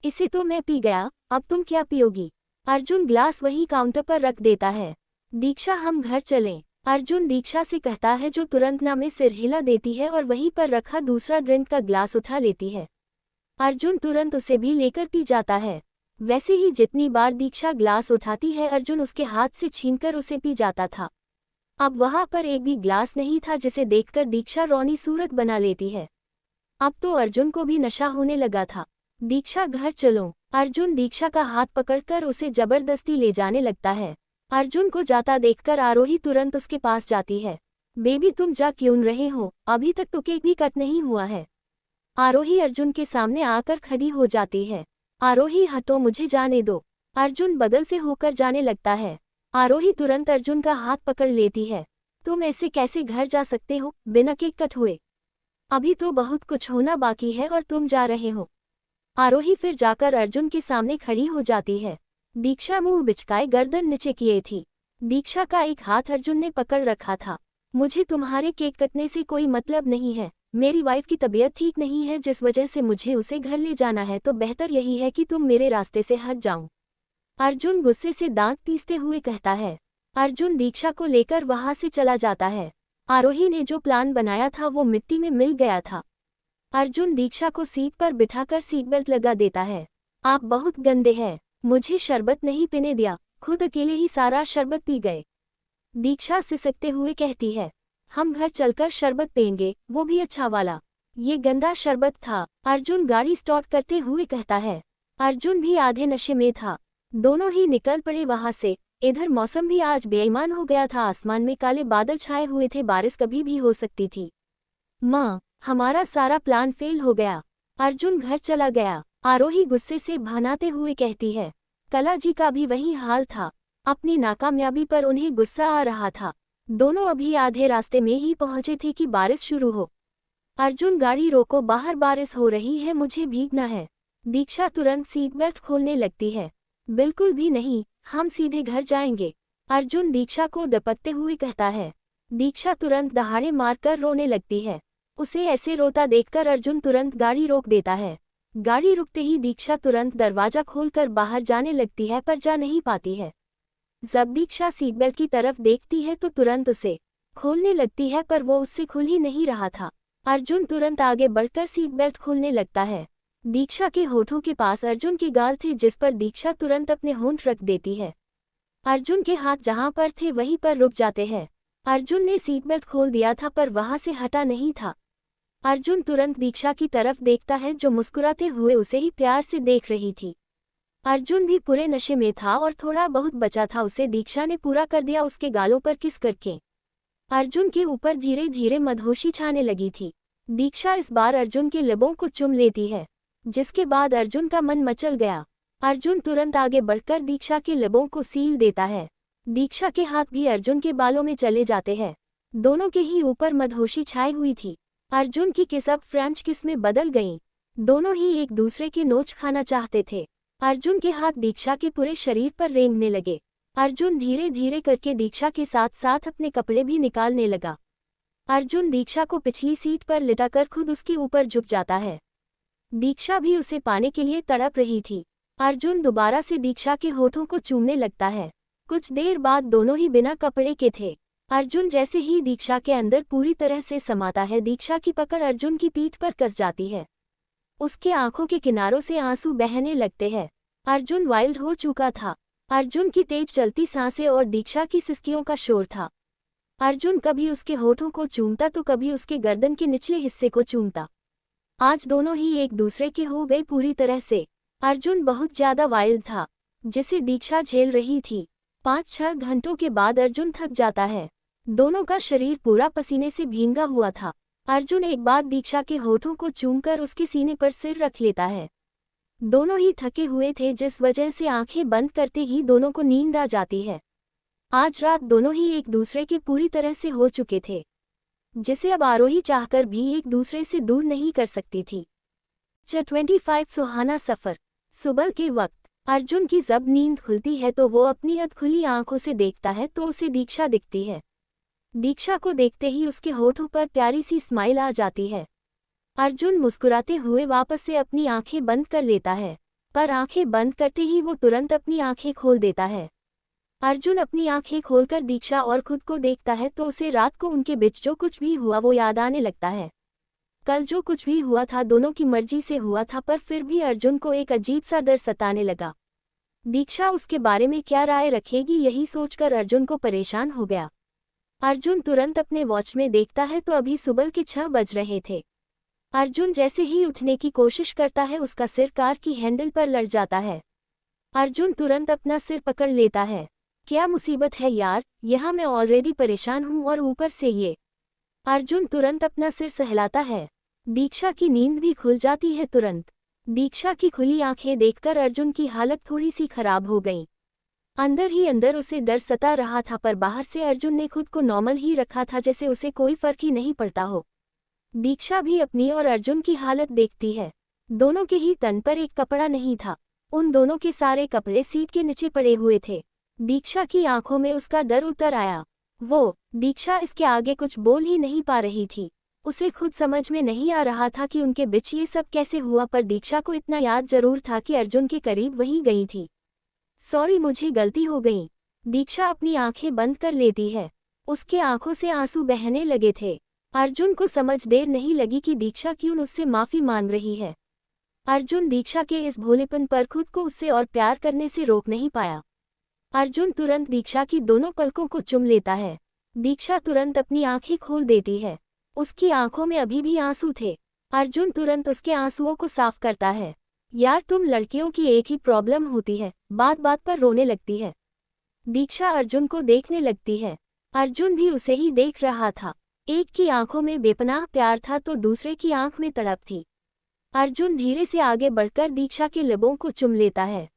इसे तो मैं पी गया, अब तुम क्या पियोगी? अर्जुन ग्लास वही काउंटर पर रख देता है। दीक्षा हम घर चलें, अर्जुन दीक्षा से कहता है, जो तुरंत ना में सिर हिला देती है और वहीं पर रखा दूसरा ड्रिंक का ग्लास उठा लेती है। अर्जुन तुरंत उसे भी लेकर पी जाता है। वैसे ही जितनी बार दीक्षा ग्लास उठाती है अर्जुन उसके हाथ से छीनकर उसे पी जाता था। अब वहां पर एक भी ग्लास नहीं था, जिसे देखकर दीक्षा रौनी सूरत बना लेती है। अब तो अर्जुन को भी नशा होने लगा था। दीक्षा घर चलो। अर्जुन दीक्षा का हाथ पकड़कर उसे जबरदस्ती ले जाने लगता है। अर्जुन को जाता देखकर आरोही तुरंत उसके पास जाती है। बेबी तुम जा क्यों रहे हो? अभी तक तो केक भी कट नहीं हुआ है। आरोही अर्जुन के सामने आकर खड़ी हो जाती है। आरोही हटो, मुझे जाने दो। अर्जुन बगल से होकर जाने लगता है। आरोही तुरंत अर्जुन का हाथ पकड़ लेती है। तुम ऐसे कैसे घर जा सकते हो बिना केक कट हुए? अभी तो बहुत कुछ होना बाकी है और तुम जा रहे हो। आरोही फिर जाकर अर्जुन के सामने खड़ी हो जाती है। दीक्षा मुंह बिचकाए गर्दन नीचे किए थी। दीक्षा का एक हाथ अर्जुन ने पकड़ रखा था। मुझे तुम्हारे केक कटने से कोई मतलब नहीं है। मेरी वाइफ की तबीयत ठीक नहीं है, जिस वजह से मुझे उसे घर ले जाना है, तो बेहतर यही है कि तुम मेरे रास्ते से हट जाओ। अर्जुन गुस्से से दांत पीसते हुए कहता है। अर्जुन दीक्षा को लेकर वहां से चला जाता है। आरोही ने जो प्लान बनाया था वो मिट्टी में मिल गया था। अर्जुन दीक्षा को सीट पर बिठाकर सीट बेल्ट लगा देता है। आप बहुत गंदे हैं, मुझे शरबत नहीं पीने दिया, खुद अकेले ही सारा शरबत पी गए। दीक्षा सिसकते हुए कहती है, हम घर चलकर शरबत पिएंगे, वो भी अच्छा वाला। ये गंदा शरबत था। अर्जुन गाड़ी स्टार्ट करते हुए कहता है। अर्जुन भी आधे नशे में था। दोनों ही निकल पड़े वहां से। इधर मौसम भी आज बेईमान हो गया था। आसमान में काले बादल छाए हुए थे, बारिश कभी भी हो सकती थी। माँ, हमारा सारा प्लान फेल हो गया। अर्जुन घर चला गया। आरोही गुस्से से भनाते हुए कहती है। कलाजी का भी वही हाल था। अपनी नाकामयाबी पर उन्हें गुस्सा आ रहा था। दोनों अभी आधे रास्ते में ही पहुंचे थे कि बारिश शुरू हो। अर्जुन गाड़ी रोको, बाहर बारिश हो रही है, मुझे भीगना है। दीक्षा तुरंत सीट बेल्ट खोलने लगती है। बिल्कुल भी नहीं, हम सीधे घर जाएंगे। अर्जुन दीक्षा को दपकते हुए कहता है। दीक्षा तुरंत दहाड़े मारकर रोने लगती है। उसे ऐसे रोता देखकर अर्जुन तुरंत गाड़ी रोक देता है। गाड़ी रुकते ही दीक्षा तुरंत दरवाजा खोलकर बाहर जाने लगती है, पर जा नहीं पाती है। जब दीक्षा सीट बेल्ट की तरफ देखती है तो तुरंत उसे खोलने लगती है, पर वो उससे खुल ही नहीं रहा था। अर्जुन तुरंत आगे बढ़कर सीट बेल्ट खोलने लगता है। दीक्षा के होठों के पास अर्जुन के गाल थे, जिस पर दीक्षा तुरंत अपने होंठ रख देती है। अर्जुन के हाथ जहां पर थे वहीं पर रुक जाते हैं। अर्जुन ने सीट बेल्ट खोल दिया था, पर वहां से हटा नहीं था। अर्जुन तुरंत दीक्षा की तरफ देखता है, जो मुस्कुराते हुए उसे ही प्यार से देख रही थी। अर्जुन भी पूरे नशे में था और थोड़ा बहुत बचा था, उसे दीक्षा ने पूरा कर दिया उसके गालों पर किस करके। अर्जुन के ऊपर धीरे धीरे मदहोशी छाने लगी थी। दीक्षा इस बार अर्जुन के लबों को चुम लेती है, जिसके बाद अर्जुन का मन मचल गया। अर्जुन तुरंत आगे बढ़कर दीक्षा के लबों को सील देता है। दीक्षा के हाथ भी अर्जुन के बालों में चले जाते हैं। दोनों के ही ऊपर मदहोशी छाई हुई थी। अर्जुन की किस अब फ्रेंच किस में बदल गईं। दोनों ही एक दूसरे की नोच खाना चाहते थे। अर्जुन के हाथ दीक्षा के पूरे शरीर पर रेंगने लगे। अर्जुन धीरे धीरे करके दीक्षा के साथ साथ अपने कपड़े भी निकालने लगा। अर्जुन दीक्षा को पिछली सीट पर लिटाकर खुद उसके ऊपर झुक जाता है। दीक्षा भी उसे पाने के लिए तड़प रही थी। अर्जुन दोबारा से दीक्षा के होठों को चूमने लगता है। कुछ देर बाद दोनों ही बिना कपड़े के थे। अर्जुन जैसे ही दीक्षा के अंदर पूरी तरह से समाता है, दीक्षा की पकड़ अर्जुन की पीठ पर कस जाती है। उसके आंखों के किनारों से आंसू बहने लगते हैं। अर्जुन वाइल्ड हो चुका था। अर्जुन की तेज चलती सांसें और दीक्षा की सिसकियों का शोर था। अर्जुन कभी उसके होठों को चूमता तो कभी उसके गर्दन के निचले हिस्से को चूमता। आज दोनों ही एक दूसरे के हो गए पूरी तरह से। अर्जुन बहुत ज्यादा वाइल्ड था, जिसे दीक्षा झेल रही थी। 5-6 घंटों के बाद अर्जुन थक जाता है। दोनों का शरीर पूरा पसीने से भींगा हुआ था। अर्जुन एक बार दीक्षा के होठों को चूमकर उसके सीने पर सिर रख लेता है। दोनों ही थके हुए थे, जिस वजह से आंखें बंद करते ही दोनों को नींद आ जाती है। आज रात दोनों ही एक दूसरे के पूरी तरह से हो चुके थे, जिसे अब आरोही चाहकर भी एक दूसरे से दूर नहीं कर सकती थी। 25 सुहाना सफर। सुबह के वक्त अर्जुन की जब नींद खुलती है तो वो अपनी अधखुली आंखों से देखता है तो उसे दीक्षा दिखती है। दीक्षा को देखते ही उसके होठों पर प्यारी सी स्माइल आ जाती है। अर्जुन मुस्कुराते हुए वापस से अपनी आंखें बंद कर लेता है, पर आंखें बंद करते ही वो तुरंत अपनी आंखें खोल देता है। अर्जुन अपनी आंखें खोलकर दीक्षा और खुद को देखता है तो उसे रात को उनके बीच जो कुछ भी हुआ वो याद आने लगता है। कल जो कुछ भी हुआ था दोनों की मर्जी से हुआ था, पर फिर भी अर्जुन को एक अजीब सा डर सताने लगा। दीक्षा उसके बारे में क्या राय रखेगी, यही सोचकर अर्जुन को परेशान हो गया। अर्जुन तुरंत अपने वॉच में देखता है तो अभी सुबह के 6 बज रहे थे। अर्जुन जैसे ही उठने की कोशिश करता है उसका सिर कार की हैंडल पर लड़ जाता है। अर्जुन तुरंत अपना सिर पकड़ लेता है। क्या मुसीबत है यार, यहाँ मैं ऑलरेडी परेशान हूँ और ऊपर से ये। अर्जुन तुरंत अपना सिर सहलाता है। दीक्षा की नींद भी खुल जाती है तुरंत। दीक्षा की खुली आंखें देखकर अर्जुन की हालत थोड़ी सी खराब हो गई। अंदर ही अंदर उसे डर सता रहा था, पर बाहर से अर्जुन ने खुद को नॉर्मल ही रखा था, जैसे उसे कोई फर्क ही नहीं पड़ता हो। दीक्षा भी अपनी और अर्जुन की हालत देखती है। दोनों के ही तन पर एक कपड़ा नहीं था। उन दोनों के सारे कपड़े सीट के नीचे पड़े हुए थे। दीक्षा की आंखों में उसका डर उतर आया। दीक्षा इसके आगे कुछ बोल ही नहीं पा रही थी। उसे खुद समझ में नहीं आ रहा था कि उनके बीच ये सब कैसे हुआ, पर दीक्षा को इतना याद जरूर था कि अर्जुन के करीब वहीं गई थी। सॉरी, मुझे गलती हो गई। दीक्षा अपनी आंखें बंद कर लेती है। उसके आंखों से आंसू बहने लगे थे। अर्जुन को समझ देर नहीं लगी कि दीक्षा क्यों उससे माफी मांग रही है। अर्जुन दीक्षा के इस भोलेपन पर खुद को उससे और प्यार करने से रोक नहीं पाया। अर्जुन तुरंत दीक्षा की दोनों पलकों को चुम लेता है। दीक्षा तुरंत अपनी आंखें खोल देती है। उसकी आंखों में अभी भी आंसू थे। अर्जुन तुरंत उसके आंसुओं को साफ करता है। यार, तुम लड़कियों की एक ही प्रॉब्लम होती है, बात बात पर रोने लगती है। दीक्षा अर्जुन को देखने लगती है। अर्जुन भी उसे ही देख रहा था। एक की आंखों में बेपनाह प्यार था तो दूसरे की आंख में तड़प थी। अर्जुन धीरे से आगे बढ़कर दीक्षा के लबों को चुम लेता है।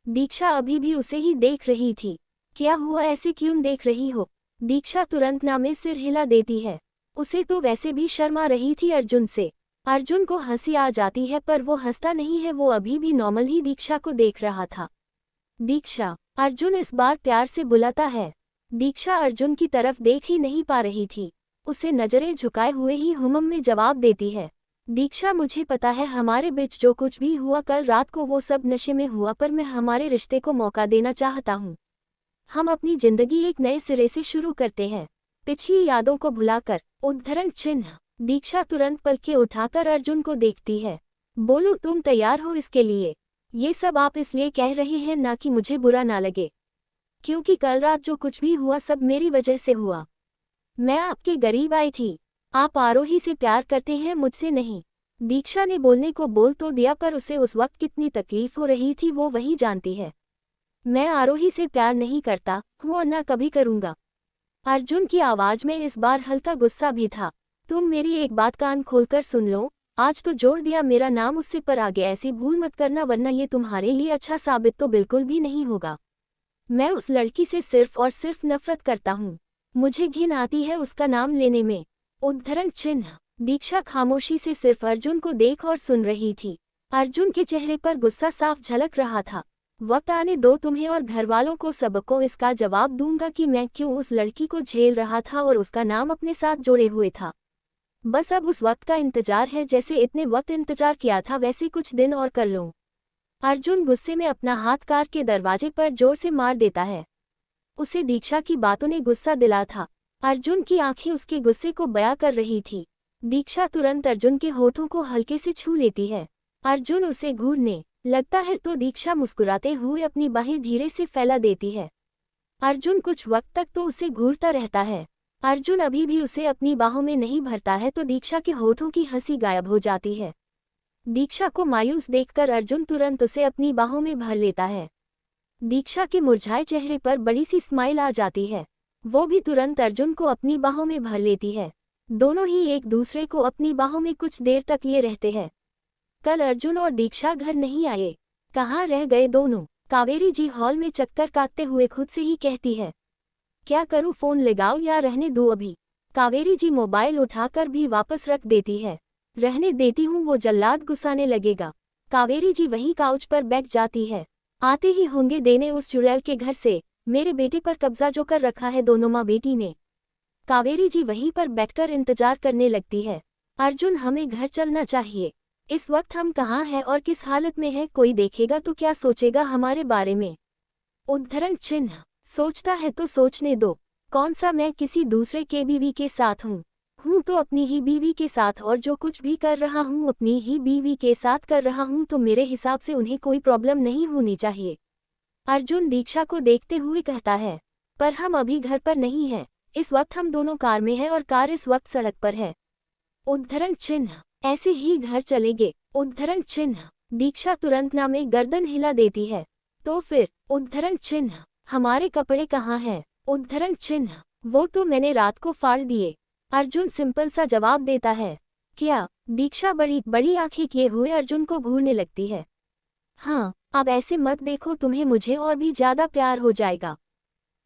दीक्षा अभी भी उसे ही देख रही थी। क्या हुआ, ऐसे क्यों देख रही हो? दीक्षा तुरंत ना में सिर हिला देती है। उसे तो वैसे भी शर्म आ रही थी अर्जुन से। अर्जुन को हंसी आ जाती है, पर वो हंसता नहीं है, वो अभी भी नॉर्मल ही दीक्षा को देख रहा था। दीक्षा, अर्जुन इस बार प्यार से बुलाता है। दीक्षा अर्जुन की तरफ देख ही नहीं पा रही थी। उसे नजरें झुकाए हुए ही हुमम में जवाब देती है। दीक्षा, मुझे पता है हमारे बीच जो कुछ भी हुआ कल रात को वो सब नशे में हुआ, पर मैं हमारे रिश्ते को मौका देना चाहता हूँ। हम अपनी जिंदगी एक नए सिरे से शुरू करते हैं, पिछली यादों को भुलाकर। उद्धरण चिन्ह। दीक्षा तुरंत पलकें उठाकर अर्जुन को देखती है। बोलो, तुम तैयार हो इसके लिए? ये सब आप इसलिए कह रहे हैं ना कि मुझे बुरा ना लगे, क्योंकि कल रात जो कुछ भी हुआ सब मेरी वजह से हुआ। मैं आपके गरीब आई थी। आप आरोही से प्यार करते हैं, मुझसे नहीं। दीक्षा ने बोलने को बोल तो दिया, पर उसे उस वक्त कितनी तकलीफ हो रही थी वो वही जानती है। मैं आरोही से प्यार नहीं करता हूँ और ना कभी करूँगा। अर्जुन की आवाज में इस बार हल्का गुस्सा भी था। तुम मेरी एक बात कान खोलकर सुन लो, आज तो जोड़ दिया मेरा नाम उससे पर आगे ऐसी भूल मत करना वरना ये तुम्हारे लिए अच्छा साबित तो बिल्कुल भी नहीं होगा। मैं उस लड़की से सिर्फ और सिर्फ नफरत करता हूँ। मुझे घिन आती है उसका नाम लेने में। उद्धरण चिन्ह। दीक्षा खामोशी से सिर्फ अर्जुन को देख और सुन रही थी। अर्जुन के चेहरे पर गुस्सा साफ झलक रहा था। वक्त आने दो तुम्हें और घरवालों को सबको इसका जवाब दूंगा कि मैं क्यों उस लड़की को झेल रहा था और उसका नाम अपने साथ जोड़े हुए था। बस अब उस वक्त का इंतजार है, जैसे इतने वक्त इंतजार किया था वैसे कुछ दिन और कर लूं। अर्जुन गुस्से में अपना हाथ कार के दरवाजे पर जोर से मार देता है। उसे दीक्षा की बातों ने गुस्सा दिला था। अर्जुन की आंखें उसके गुस्से को बयां कर रही थी। दीक्षा तुरंत अर्जुन के होठों को हल्के से छू लेती है। अर्जुन उसे घूरने लगता है तो दीक्षा मुस्कुराते हुए अपनी बाहें धीरे से फैला देती है। अर्जुन कुछ वक्त तक तो उसे घूरता रहता है। अर्जुन अभी भी उसे अपनी बाहों में नहीं भरता है तो दीक्षा के होठों की हंसी गायब हो जाती है। दीक्षा को मायूस देखकर अर्जुन तुरंत उसे अपनी बाहों में भर लेता है। दीक्षा के मुरझाए चेहरे पर बड़ी सी स्माइल आ जाती है। वो भी तुरंत अर्जुन को अपनी बाहों में भर लेती है। दोनों ही एक दूसरे को अपनी बाहों में कुछ देर तक लिए रहते हैं। कल अर्जुन और दीक्षा घर नहीं आए। कहाँ रह गए दोनों? कावेरी जी हॉल में चक्कर काटते हुए खुद से ही कहती है। क्या करूँ, फोन लगाओ या रहने दो अभी? कावेरी जी मोबाइल उठाकर भी वापस रख देती है। रहने देती हूँ, वो जल्लाद गुस्साने लगेगा। कावेरी जी वहीं काउच पर बैठ जाती है। आते ही होंगे देने उस चुड़ैल के घर से, मेरे बेटे पर कब्जा जो कर रखा है दोनों माँ बेटी ने। कावेरी जी वहीं पर बैठकर इंतजार करने लगती है। अर्जुन, हमें घर चलना चाहिए। इस वक्त हम कहाँ हैं और किस हालत में हैं, कोई देखेगा तो क्या सोचेगा हमारे बारे में? उद्धरण चिन्ह। सोचता है तो सोचने दो। कौन सा मैं किसी दूसरे के बीवी के साथ हूँ तो अपनी ही बीवी के साथ, और जो कुछ भी कर रहा हूँ अपनी ही बीवी के साथ कर रहा हूँ, तो मेरे हिसाब से उन्हें कोई प्रॉब्लम नहीं होनी चाहिए। अर्जुन दीक्षा को देखते हुए कहता है। पर हम अभी घर पर नहीं हैं। इस वक्त हम दोनों कार में हैं और कार इस वक्त सड़क पर है। उद्धरण चिन्ह। ऐसे ही घर चलेंगे। उद्धरण चिन्ह। दीक्षा तुरंत ना में गर्दन हिला देती है। तो फिर? उद्धरण चिन्ह। हमारे कपड़े कहाँ हैं? उद्धरण चिन्ह। वो तो मैंने रात को फाड़ दिए। अर्जुन सिंपल सा जवाब देता है। क्या? दीक्षा बड़ी बड़ी आंखें किए हुए अर्जुन को घूरने लगती है। हाँ, अब ऐसे मत देखो, तुम्हें मुझे और भी ज्यादा प्यार हो जाएगा।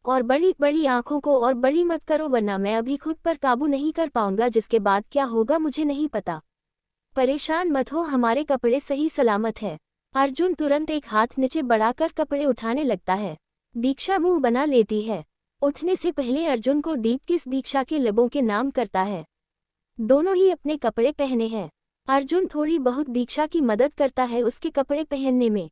और बड़ी बड़ी आंखों को और बड़ी मत करो वरना मैं अभी खुद पर काबू नहीं कर पाऊंगा, जिसके बाद क्या होगा मुझे नहीं पता। परेशान मत हो, हमारे कपड़े सही सलामत है। अर्जुन तुरंत एक हाथ नीचे बढ़ाकर कपड़े उठाने लगता है। दीक्षा मुंह बना लेती है। उठने से पहले अर्जुन को डीप किस दीक्षा के लबों के नाम करता है। दोनों ही अपने कपड़े पहने हैं। अर्जुन थोड़ी बहुत दीक्षा की मदद करता है उसके कपड़े पहनने में।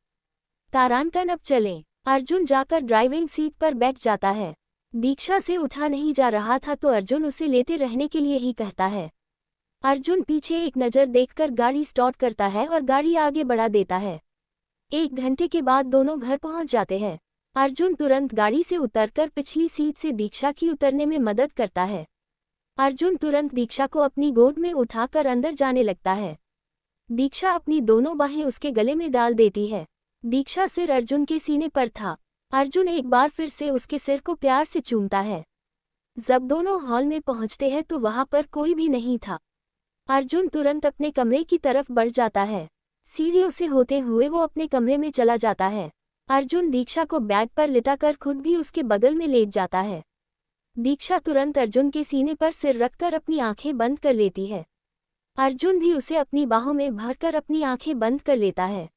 तारांकन, अब चलें। अर्जुन जाकर ड्राइविंग सीट पर बैठ जाता है। दीक्षा से उठा नहीं जा रहा था तो अर्जुन उसे लेते रहने के लिए ही कहता है। अर्जुन पीछे एक नज़र देखकर गाड़ी स्टार्ट करता है और गाड़ी आगे बढ़ा देता है। 1 घंटे के बाद दोनों घर पहुंच जाते हैं। अर्जुन तुरंत गाड़ी से उतरकर पिछली सीट से दीक्षा की उतरने में मदद करता है। अर्जुन तुरंत दीक्षा को अपनी गोद में उठाकर अंदर जाने लगता है। दीक्षा अपनी दोनों बाहें उसके गले में डाल देती है। दीक्षा सिर अर्जुन के सीने पर था। अर्जुन एक बार फिर से उसके सिर को प्यार से चूमता है। जब दोनों हॉल में पहुंचते हैं तो वहां पर कोई भी नहीं था। अर्जुन तुरंत अपने कमरे की तरफ बढ़ जाता है। सीढ़ियों से होते हुए वो अपने कमरे में चला जाता है। अर्जुन दीक्षा को बैग पर लिटाकर खुद भी उसके बगल में लेट जाता है। दीक्षा तुरंत अर्जुन के सीने पर सिर रखकर अपनी आंखें बंद कर लेती है। अर्जुन भी उसे अपनी बाहों में भरकर अपनी आंखें बंद कर लेता है।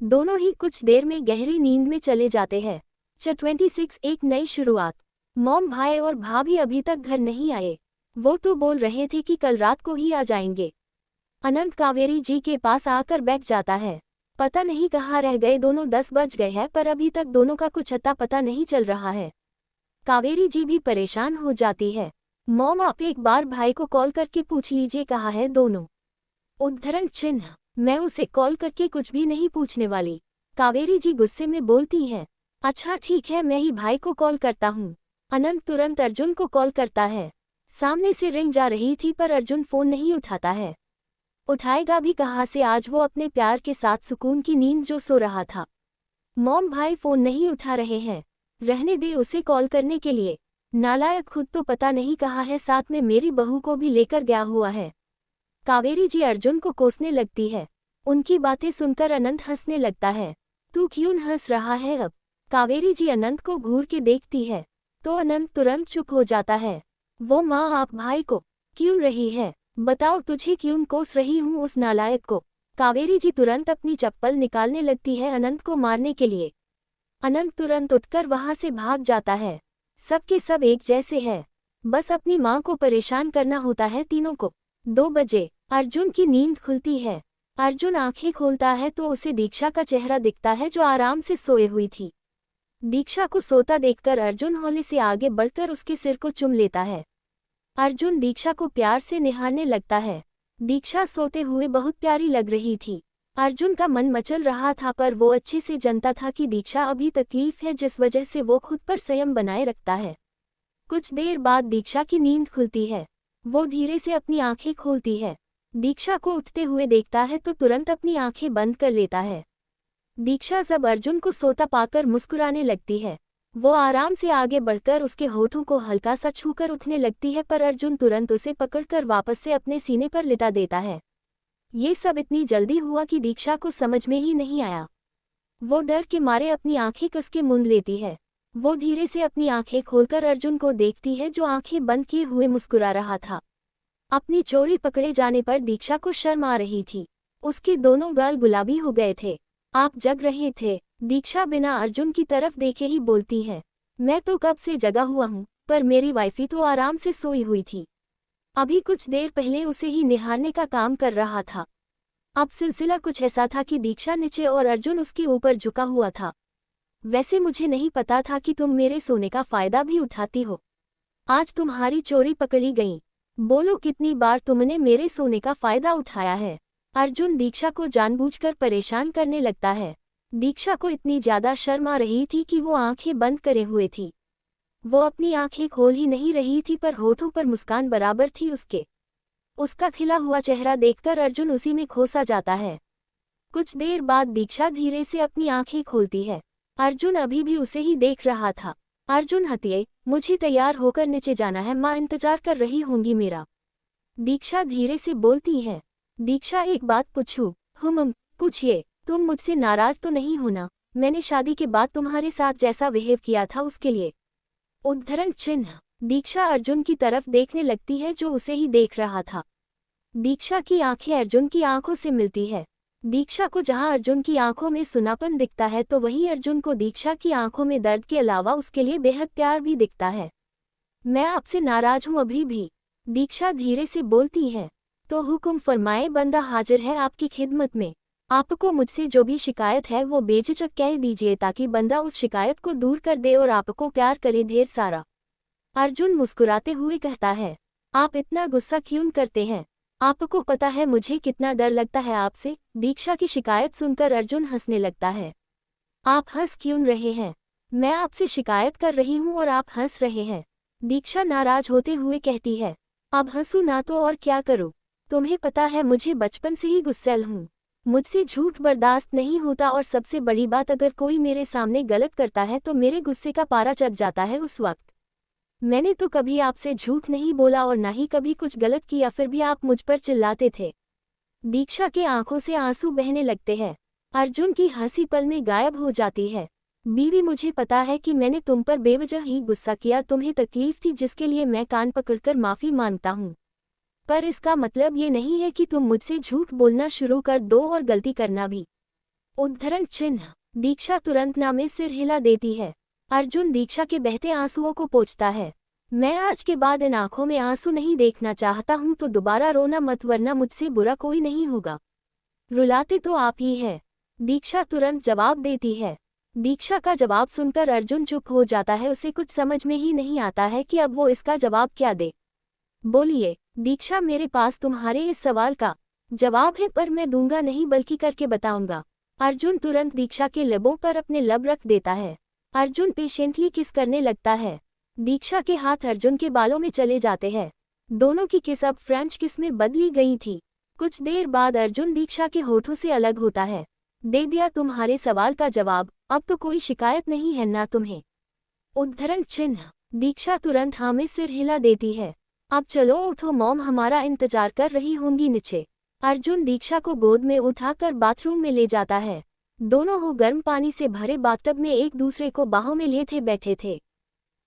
दोनों ही कुछ देर में गहरी नींद में चले जाते हैं। 26 एक नई शुरुआत। मॉम, भाई और भाभी अभी तक घर नहीं आए। वो तो बोल रहे थे कि कल रात को ही आ जाएंगे। अनंत कावेरी जी के पास आकर बैठ जाता है। पता नहीं कहाँ रह गए दोनों, 10 बज गए हैं पर अभी तक दोनों का कुछ अता पता नहीं चल रहा है। कावेरी जी भी परेशान हो जाती है। मॉम, आप एक बार भाई को कॉल करके पूछ लीजिए कहाँ है दोनों। उद्धरण चिन्ह। मैं उसे कॉल करके कुछ भी नहीं पूछने वाली। कावेरी जी गुस्से में बोलती हैं। अच्छा ठीक है, मैं ही भाई को कॉल करता हूँ। अनंत तुरंत अर्जुन को कॉल करता है। सामने से रिंग जा रही थी पर अर्जुन फोन नहीं उठाता है। उठाएगा भी कहाँ से, आज वो अपने प्यार के साथ सुकून की नींद जो सो रहा था। मॉम, भाई फोन नहीं उठा रहे हैं, रहने दे उसे कॉल करने के लिए। नालायक, खुद तो पता नहीं कहाँ है, साथ में मेरी बहू को भी लेकर गया हुआ है। कावेरी जी अर्जुन को कोसने लगती है। उनकी बातें सुनकर अनंत हंसने लगता है। तू क्यों हंस रहा है अब? कावेरी जी अनंत को घूर के देखती है तो अनंत तुरंत चुप हो जाता है। वो माँ आप भाई को क्यों रही है? बताओ, तुझे क्यों कोस रही हूँ उस नालायक को? कावेरी जी तुरंत अपनी चप्पल निकालने लगती है अनंत को मारने के लिए। अनंत तुरंत उठकर वहां से भाग जाता है। सबके सब एक जैसे है, बस अपनी माँ को परेशान करना होता है तीनों को। 2 बजे अर्जुन की नींद खुलती है। अर्जुन आंखें खोलता है तो उसे दीक्षा का चेहरा दिखता है जो आराम से सोए हुई थी। दीक्षा को सोता देखकर अर्जुन हौले से आगे बढ़कर उसके सिर को चूम लेता है। अर्जुन दीक्षा को प्यार से निहारने लगता है। दीक्षा सोते हुए बहुत प्यारी लग रही थी। अर्जुन का मन मचल रहा था पर वो अच्छे से जानता था कि दीक्षा अभी तकलीफ है जिस वजह से वो खुद पर संयम बनाए रखता है। कुछ देर बाद दीक्षा की नींद खुलती है। वो धीरे से अपनी आंखें खोलती है। दीक्षा को उठते हुए देखता है तो तुरंत अपनी आंखें बंद कर लेता है। दीक्षा जब अर्जुन को सोता पाकर मुस्कुराने लगती है। वो आराम से आगे बढ़कर उसके होठों को हल्का सा छूकर उठने लगती है पर अर्जुन तुरंत उसे पकड़कर वापस से अपने सीने पर लिटा देता है। ये सब इतनी जल्दी हुआ कि दीक्षा को समझ में ही नहीं आया। वो डर के मारे अपनी आंखें कस के मूंद लेती है। वो धीरे से अपनी आंखें खोलकर अर्जुन को देखती है जो आंखें बंद किए हुए मुस्कुरा रहा था। अपनी चोरी पकड़े जाने पर दीक्षा को शर्म आ रही थी। उसके दोनों गाल गुलाबी हो गए थे। आप जग रहे थे? दीक्षा बिना अर्जुन की तरफ देखे ही बोलती है। मैं तो कब से जगा हुआ हूँ, पर मेरी वाइफी तो आराम से सोई हुई थी। अभी कुछ देर पहले उसे ही निहारने का काम कर रहा था। अब सिलसिला कुछ ऐसा था कि दीक्षा नीचे और अर्जुन उसके ऊपर झुका हुआ था। वैसे मुझे नहीं पता था कि तुम मेरे सोने का फायदा भी उठाती हो। आज तुम्हारी चोरी पकड़ी गई। बोलो, कितनी बार तुमने मेरे सोने का फायदा उठाया है? अर्जुन दीक्षा को जानबूझकर परेशान करने लगता है। दीक्षा को इतनी ज्यादा शर्म आ रही थी कि वो आंखें बंद करे हुए थी। वो अपनी आंखें खोल ही नहीं रही थी पर होठों पर मुस्कान बराबर थी उसके। उसका खिला हुआ चेहरा देखकर अर्जुन उसी में खोसा जाता है। कुछ देर बाद दीक्षा धीरे से अपनी आंखें खोलती है। अर्जुन अभी भी उसे ही देख रहा था। अर्जुन हटिए, मुझे तैयार होकर नीचे जाना है, माँ इंतजार कर रही होंगी मेरा। दीक्षा धीरे से बोलती है। दीक्षा, एक बात पूछूं? पूछिए। तुम मुझसे नाराज तो नहीं होना? मैंने शादी के बाद तुम्हारे साथ जैसा बिहेव किया था उसके लिए। उद्धरण चिन्ह। दीक्षा अर्जुन की तरफ देखने लगती है जो उसे ही देख रहा था। दीक्षा की आंखें अर्जुन की आंखों से मिलती है। दीक्षा को जहां अर्जुन की आंखों में सुनापन दिखता है तो वहीं अर्जुन को दीक्षा की आंखों में दर्द के अलावा उसके लिए बेहद प्यार भी दिखता है। मैं आपसे नाराज हूं अभी भी, दीक्षा धीरे से बोलती है। तो हुक्म फरमाए, बंदा हाजिर है आपकी खिदमत में। आपको मुझसे जो भी शिकायत है वो बेझिझक कह दीजिए ताकि बंदा उस शिकायत को दूर कर दे और आपको प्यार करे ढेर सारा। अर्जुन मुस्कुराते हुए कहता है। आप इतना गुस्सा क्यों करते हैं? आपको पता है मुझे कितना डर लगता है आपसे? दीक्षा की शिकायत सुनकर अर्जुन हंसने लगता है। आप हंस क्यों रहे हैं? मैं आपसे शिकायत कर रही हूँ और आप हंस रहे हैं। दीक्षा नाराज होते हुए कहती है। अब हंसू ना तो और क्या करूँ? तुम्हें पता है मुझे बचपन से ही गुस्सैल हूँ। मुझसे झूठ बर्दाश्त नहीं होता और सबसे बड़ी बात, अगर कोई मेरे सामने गलत करता है तो मेरे गुस्से का पारा चढ़ जाता है उस वक्त। मैंने तो कभी आपसे झूठ नहीं बोला और ना ही कभी कुछ गलत किया, फिर भी आप मुझ पर चिल्लाते थे। दीक्षा के आंखों से आंसू बहने लगते हैं। अर्जुन की हंसी पल में गायब हो जाती है। बीवी, मुझे पता है कि मैंने तुम पर बेवजह ही गुस्सा किया, तुम्हें तकलीफ थी जिसके लिए मैं कान पकड़कर माफी मांगता हूँ। पर इसका मतलब ये नहीं है कि तुम मुझसे झूठ बोलना शुरू कर दो और गलती करना भी। उद्धरण चिन्ह। दीक्षा तुरंत ना में सिर हिला देती है। अर्जुन दीक्षा के बहते आंसुओं को पोंछता है। मैं आज के बाद इन आंखों में आंसू नहीं देखना चाहता हूं, तो दोबारा रोना मत, वरना मुझसे बुरा कोई नहीं होगा। रुलाते तो आप ही है, दीक्षा तुरंत जवाब देती है। दीक्षा का जवाब सुनकर अर्जुन चुप हो जाता है। उसे कुछ समझ में ही नहीं आता है कि अब वो इसका जवाब क्या दे। बोलिए दीक्षा, मेरे पास तुम्हारे इस सवाल का जवाब है, पर मैं दूंगा नहीं बल्कि करके बताऊंगा। अर्जुन तुरंत दीक्षा के लबों पर अपने लब रख देता है। अर्जुन पेशेंटली किस करने लगता है। दीक्षा के हाथ अर्जुन के बालों में चले जाते हैं। दोनों की किस अब फ्रेंच किस में बदली गई थी। कुछ देर बाद अर्जुन दीक्षा के होठों से अलग होता है। दे दिया तुम्हारे सवाल का जवाब, अब तो कोई शिकायत नहीं है ना तुम्हें। उद्धरण चिन्ह। दीक्षा तुरंत हाँ में सिर हिला देती है। अब चलो उठो, मॉम हमारा इंतजार कर रही होंगी नीचे। अर्जुन दीक्षा को गोद में उठाकर बाथरूम में ले जाता है। दोनों हो गर्म पानी से भरे बाथटब में एक दूसरे को बाहों में लिए थे बैठे थे।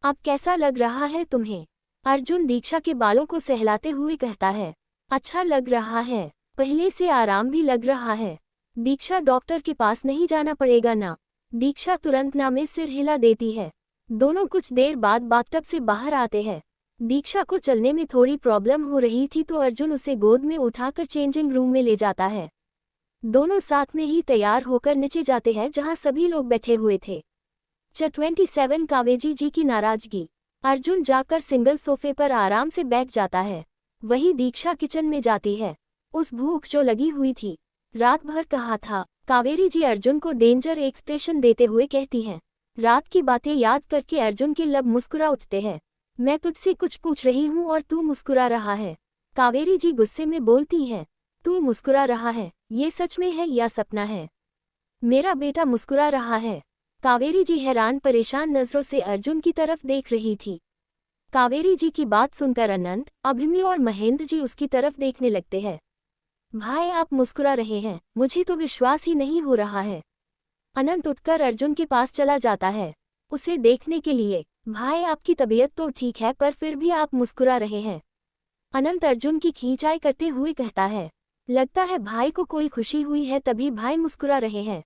अब कैसा लग रहा है तुम्हें? अर्जुन दीक्षा के बालों को सहलाते हुए कहता है। अच्छा लग रहा है, पहले से आराम भी लग रहा है। दीक्षा डॉक्टर के पास नहीं जाना पड़ेगा ना? दीक्षा तुरंत ना में सिर हिला देती है। दोनों कुछ देर बाद बाथटब से बाहर आते हैं। दीक्षा को चलने में थोड़ी प्रॉब्लम हो रही थी तो अर्जुन उसे गोद में उठाकर चेंजिंग रूम में ले जाता है। दोनों साथ में ही तैयार होकर नीचे जाते हैं जहां सभी लोग बैठे हुए थे। 27 कावेरी जी की नाराजगी। अर्जुन जाकर सिंगल सोफे पर आराम से बैठ जाता है। वही दीक्षा किचन में जाती है। उस भूख जो लगी हुई थी, रात भर कहा था। कावेरी जी अर्जुन को डेंजर एक्सप्रेशन देते हुए कहती हैं। रात की बातें याद करके अर्जुन के लब मुस्कुरा उठते हैं। मैं तुझसे कुछ पूछ रही हूँ और तू मुस्कुरा रहा है। कावेरी जी गुस्से में बोलती है। तू मुस्कुरा रहा है, ये सच में है या सपना है? मेरा बेटा मुस्कुरा रहा है। कावेरी जी हैरान परेशान नजरों से अर्जुन की तरफ देख रही थी। कावेरी जी की बात सुनकर अनंत, अभिमन्यु और महेंद्र जी उसकी तरफ देखने लगते हैं। भाई आप मुस्कुरा रहे हैं, मुझे तो विश्वास ही नहीं हो रहा है। अनंत उठकर अर्जुन के पास चला जाता है उसे देखने के लिए। भाई आपकी तबीयत तो ठीक है पर फिर भी आप मुस्कुरा रहे हैं। अनंत अर्जुन की खींचाई करते हुए कहता है। लगता है भाई को कोई खुशी हुई है तभी भाई मुस्कुरा रहे हैं।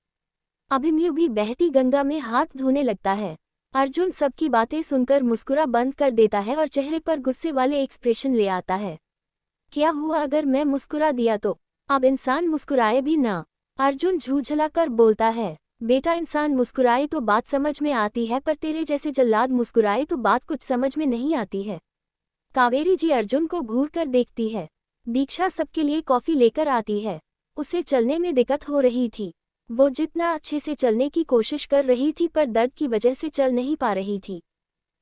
अभिमन्यु भी बहती गंगा में हाथ धोने लगता है। अर्जुन सबकी बातें सुनकर मुस्कुरा बंद कर देता है और चेहरे पर गुस्से वाले एक्सप्रेशन ले आता है। क्या हुआ अगर मैं मुस्कुरा दिया तो? अब इंसान मुस्कुराए भी ना? अर्जुन झूझलाकर बोलता है। बेटा इंसान मुस्कुराए तो बात समझ में आती है पर तेरे जैसे जल्लाद मुस्कुराए तो बात कुछ समझ में नहीं आती है। कावेरी जी अर्जुन को घूर कर देखती है। दीक्षा सबके लिए कॉफी लेकर आती है। उसे चलने में दिक्कत हो रही थी। वो जितना अच्छे से चलने की कोशिश कर रही थी पर दर्द की वजह से चल नहीं पा रही थी।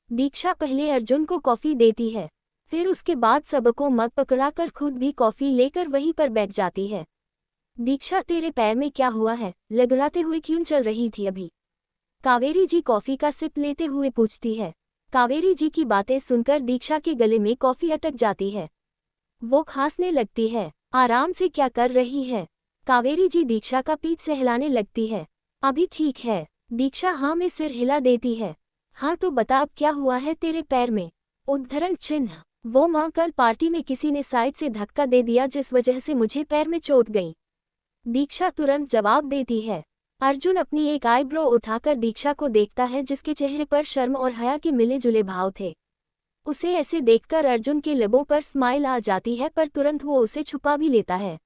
दीक्षा पहले अर्जुन को कॉफी देती है, फिर उसके बाद सबको मग पकड़ाकर खुद भी कॉफी लेकर वहीं पर बैठ जाती है। दीक्षा तेरे पैर में क्या हुआ है, लड़खड़ाते हुए क्यों चल रही थी अभी? कावेरी जी कॉफी का सिप लेते हुए पूछती है। कावेरी जी की बातें सुनकर दीक्षा के गले में कॉफी अटक जाती है। वो खांसने लगती है। आराम से क्या कर रही है? कावेरी जी दीक्षा का पीठ सहलाने लगती है। अभी ठीक है। दीक्षा हाँ में सिर हिला देती है। हाँ तो बता अब क्या हुआ है तेरे पैर में? उद्धरण चिन्ह। वो माँ कल पार्टी में किसी ने साइड से धक्का दे दिया जिस वजह से मुझे पैर में चोट गई। दीक्षा तुरंत जवाब देती है। अर्जुन अपनी एक आईब्रो उठाकर दीक्षा को देखता है जिसके चेहरे पर शर्म और हया के मिले जुले भाव थे। उसे ऐसे देखकर अर्जुन के लबों पर स्माइल आ जाती है पर तुरंत वो उसे छुपा भी लेता है।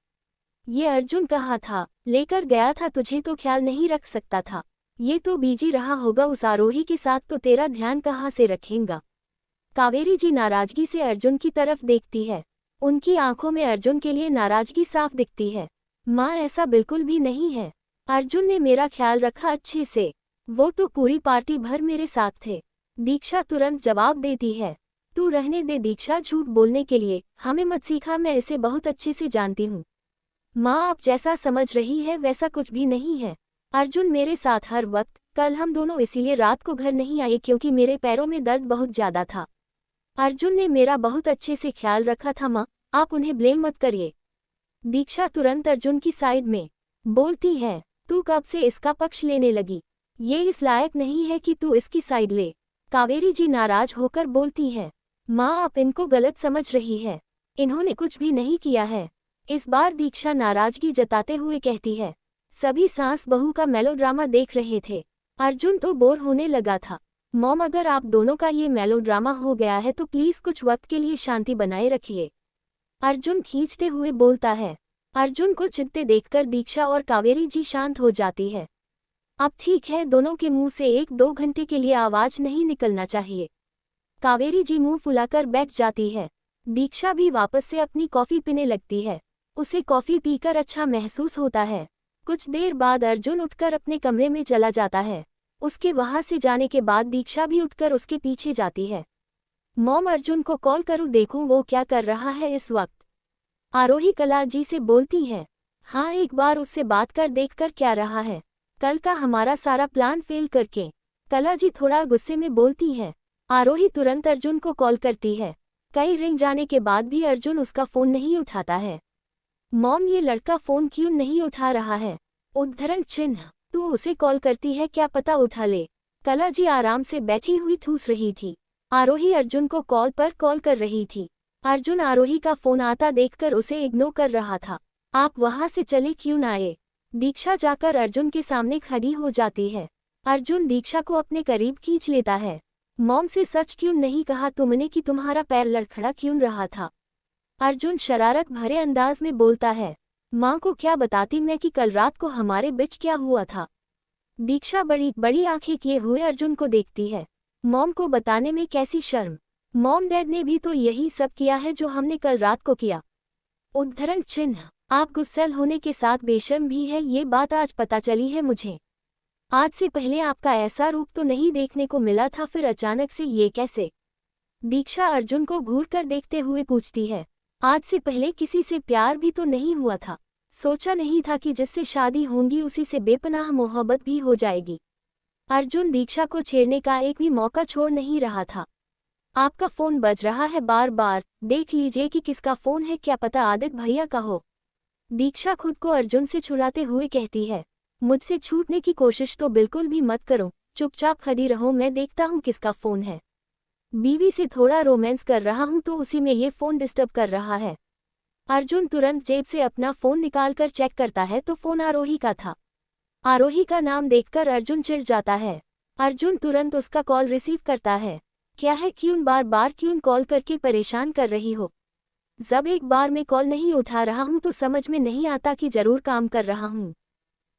ये अर्जुन कहा था, लेकर गया था तुझे तो ख्याल नहीं रख सकता था। ये तो बिजी रहा होगा उस आरोही के साथ तो तेरा ध्यान कहाँ से रखेगा? कावेरी जी नाराजगी से अर्जुन की तरफ देखती है। उनकी आंखों में अर्जुन के लिए नाराजगी साफ दिखती है। माँ ऐसा बिल्कुल भी नहीं है। अर्जुन ने मेरा ख्याल रखा अच्छे से। वो तो पूरी पार्टी भर मेरे साथ थे। दीक्षा तुरंत जवाब देती है। तू रहने दे दीक्षा झूठ बोलने के लिए हमें मत सीखा, मैं इसे बहुत अच्छे से जानती हूँ। माँ आप जैसा समझ रही है वैसा कुछ भी नहीं है। अर्जुन मेरे साथ हर वक्त, कल हम दोनों इसीलिए रात को घर नहीं आए क्योंकि मेरे पैरों में दर्द बहुत ज्यादा था। अर्जुन ने मेरा बहुत अच्छे से ख्याल रखा था माँ, आप उन्हें ब्लेम मत करिए। दीक्षा तुरंत अर्जुन की साइड में बोलती है। तू कब से इसका पक्ष लेने लगी? ये इस लायक नहीं है कि तू इसकी साइड ले। कावेरी जी नाराज होकर बोलती है। माँ आप इनको गलत समझ रही है, इन्होंने कुछ भी नहीं किया है। इस बार दीक्षा नाराजगी जताते हुए कहती है। सभी सास बहू का मेलोड्रामा देख रहे थे। अर्जुन तो बोर होने लगा था। मॉम अगर आप दोनों का ये मेलोड्रामा हो गया है तो प्लीज कुछ वक्त के लिए शांति बनाए रखिए। अर्जुन खींचते हुए बोलता है। अर्जुन को चिढ़ते देखकर दीक्षा और कावेरी जी शांत हो जाती है। अब ठीक है, दोनों के मुंह से 1-2 घंटे के लिए आवाज नहीं निकलना चाहिए। कावेरी जी मुंह फुलाकर बैठ जाती है। दीक्षा भी वापस से अपनी कॉफी पीने लगती है। उसे कॉफी पीकर अच्छा महसूस होता है। कुछ देर बाद अर्जुन उठकर अपने कमरे में चला जाता है। उसके वहां से जाने के बाद दीक्षा भी उठकर उसके पीछे जाती है। मॉम अर्जुन को कॉल करूं देखूं वो क्या कर रहा है इस वक्त? आरोही कला जी से बोलती है। हाँ एक बार उससे बात कर देखकर क्या रहा है, कल का हमारा सारा प्लान फेल करके। कला जी थोड़ा गुस्से में बोलती है। आरोही तुरंत अर्जुन को कॉल करती है। कई रिंग जाने के बाद भी अर्जुन उसका फोन नहीं उठाता है। मॉम, ये लड़का फोन क्यों नहीं उठा रहा है? उद्धरण चिन्ह। तू उसे कॉल करती है, क्या पता उठा ले। कला जी आराम से बैठी हुई ठूस रही थी। आरोही अर्जुन को कॉल पर कॉल कर रही थी। अर्जुन आरोही का फोन आता देखकर उसे इग्नोर कर रहा था। आप वहां से चले क्यों न आए? दीक्षा जाकर अर्जुन के सामने खड़ी हो जाती है। अर्जुन दीक्षा को अपने करीब खींच लेता है। मॉम से सच क्यों नहीं कहा तुमने कि तुम्हारा पैर लड़खड़ा क्यों रहा था? अर्जुन शरारत भरे अंदाज में बोलता है। माँ को क्या बताती मैं कि कल रात को हमारे बीच क्या हुआ था? दीक्षा बड़ी बड़ी आंखें किए हुए अर्जुन को देखती है। मॉम को बताने में कैसी शर्म? मॉम डैड ने भी तो यही सब किया है जो हमने कल रात को किया। उद्धरण चिन्ह। आप गुस्सैल होने के साथ बेशर्म भी है, ये बात आज पता चली है मुझे। आज से पहले आपका ऐसा रूप तो नहीं देखने को मिला था, फिर अचानक से ये कैसे? दीक्षा अर्जुन को घूर कर देखते हुए पूछती है। आज से पहले किसी से प्यार भी तो नहीं हुआ था। सोचा नहीं था कि जिससे शादी होगी उसी से बेपनाह मोहब्बत भी हो जाएगी। अर्जुन दीक्षा को छेड़ने का एक भी मौका छोड़ नहीं रहा था। आपका फोन बज रहा है बार बार, देख लीजिए कि किसका फोन है, क्या पता आदित्य भैया का हो। दीक्षा खुद को अर्जुन से छुड़ाते हुए कहती है। मुझसे छूटने की कोशिश तो बिल्कुल भी मत करो, चुपचाप खड़ी रहो, मैं देखता हूँ किसका फोन है। बीवी से थोड़ा रोमांस कर रहा हूँ तो उसी में ये फोन डिस्टर्ब कर रहा है। अर्जुन तुरंत जेब से अपना फोन निकालकर चेक करता है तो फोन आरोही का था। आरोही का नाम देखकर अर्जुन चिढ़ जाता है। अर्जुन तुरंत उसका कॉल रिसीव करता है। क्या है, क्यों बार बार क्यों कॉल करके परेशान कर रही हो? जब एक बार मैं कॉल नहीं उठा रहा हूं तो समझ में नहीं आता कि जरूर काम कर रहा हूं।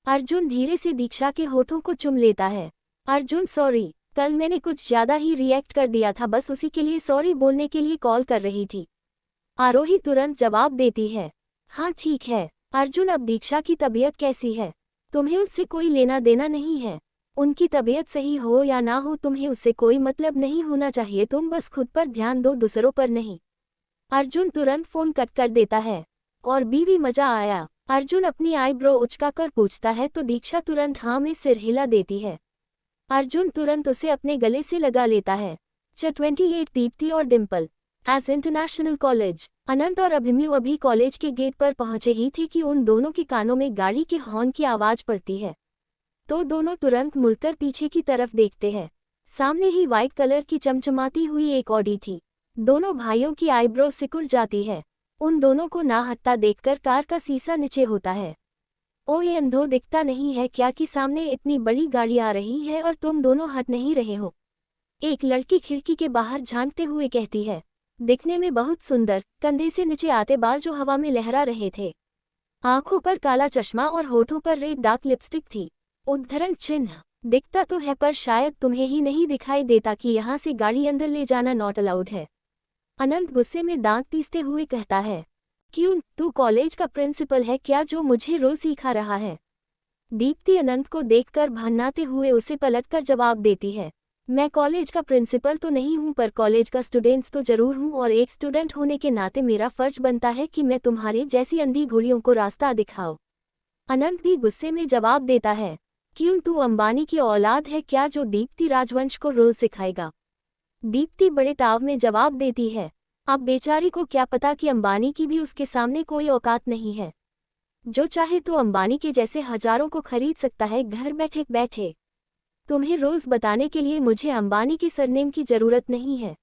अर्जुन धीरे से दीक्षा के होठों को चुम लेता है। अर्जुन सॉरी, कल मैंने कुछ ज्यादा ही रिएक्ट कर दिया था, बस उसी के लिए सॉरी बोलने के लिए कॉल कर रही थी। आरोही तुरंत जवाब देती है। हाँ ठीक है। अर्जुन, अब दीक्षा की तबीयत कैसी है? तुम्हें उससे कोई लेना देना नहीं है। उनकी तबीयत सही हो या ना हो तुम्हें उससे कोई मतलब नहीं होना चाहिए, तुम बस खुद पर ध्यान दो, दूसरों पर नहीं। अर्जुन तुरंत फोन कट कर देता है। और बीवी, मजा आया? अर्जुन अपनी आईब्रो उचकाकर पूछता है तो दीक्षा तुरंत हाँ में सिर हिला देती है। अर्जुन तुरंत उसे अपने गले से लगा लेता है। 28 दीप्ति और डिम्पल एज इंटरनेशनल कॉलेज। अनंत और अभिमन्यु अभी कॉलेज के गेट पर पहुंचे ही थे कि उन दोनों के कानों में गाड़ी के हॉर्न की आवाज पड़ती है। तो दोनों तुरंत मुड़कर पीछे की तरफ देखते हैं। सामने ही व्हाइट कलर की चमचमाती हुई एक ऑडी थी। दोनों भाइयों की आईब्रो सिकुड़ जाती है। उन दोनों को नाहत्ता देखकर कार का शीशा नीचे होता है। ओ ये अंधो, दिखता नहीं है क्या कि सामने इतनी बड़ी गाड़ी आ रही है और तुम दोनों हट नहीं रहे हो? एक लड़की खिड़की के बाहर झांकते हुए कहती है। दिखने में बहुत सुंदर, कंधे से नीचे आते बाल जो हवा में लहरा रहे थे। आंखों पर काला चश्मा और होठों पर रेड डार्क लिपस्टिक थी। उद्धरण चिन्ह। दिखता तो है पर शायद तुम्हें ही नहीं दिखाई देता कि यहाँ से गाड़ी अंदर ले जाना नॉट अलाउड है। अनंत गुस्से में दांत पीसते हुए कहता है। क्यों, तू कॉलेज का प्रिंसिपल है क्या जो मुझे रोज सिखा रहा है? दीप्ति अनंत को देखकर भन्नाते हुए उसे पलटकर जवाब देती है। मैं कॉलेज का प्रिंसिपल तो नहीं हूँ पर कॉलेज का स्टूडेंट्स तो जरूर हूँ, और एक स्टूडेंट होने के नाते मेरा फर्ज बनता है कि मैं तुम्हारे जैसी अंधी घुड़ियों को रास्ता दिखाऊं। अनंत भी गुस्से में जवाब देता है। क्यों, तू अंबानी की औलाद है क्या जो दीप्ति राजवंश को रोल सिखाएगा? दीप्ति बड़े ताव में जवाब देती है। अब बेचारी को क्या पता कि अंबानी की भी उसके सामने कोई औकात नहीं है। जो चाहे तो अंबानी के जैसे हजारों को खरीद सकता है घर बैठे बैठे। तुम्हें रोज बताने के लिए मुझे अंबानी के सरनेम की जरूरत नहीं है,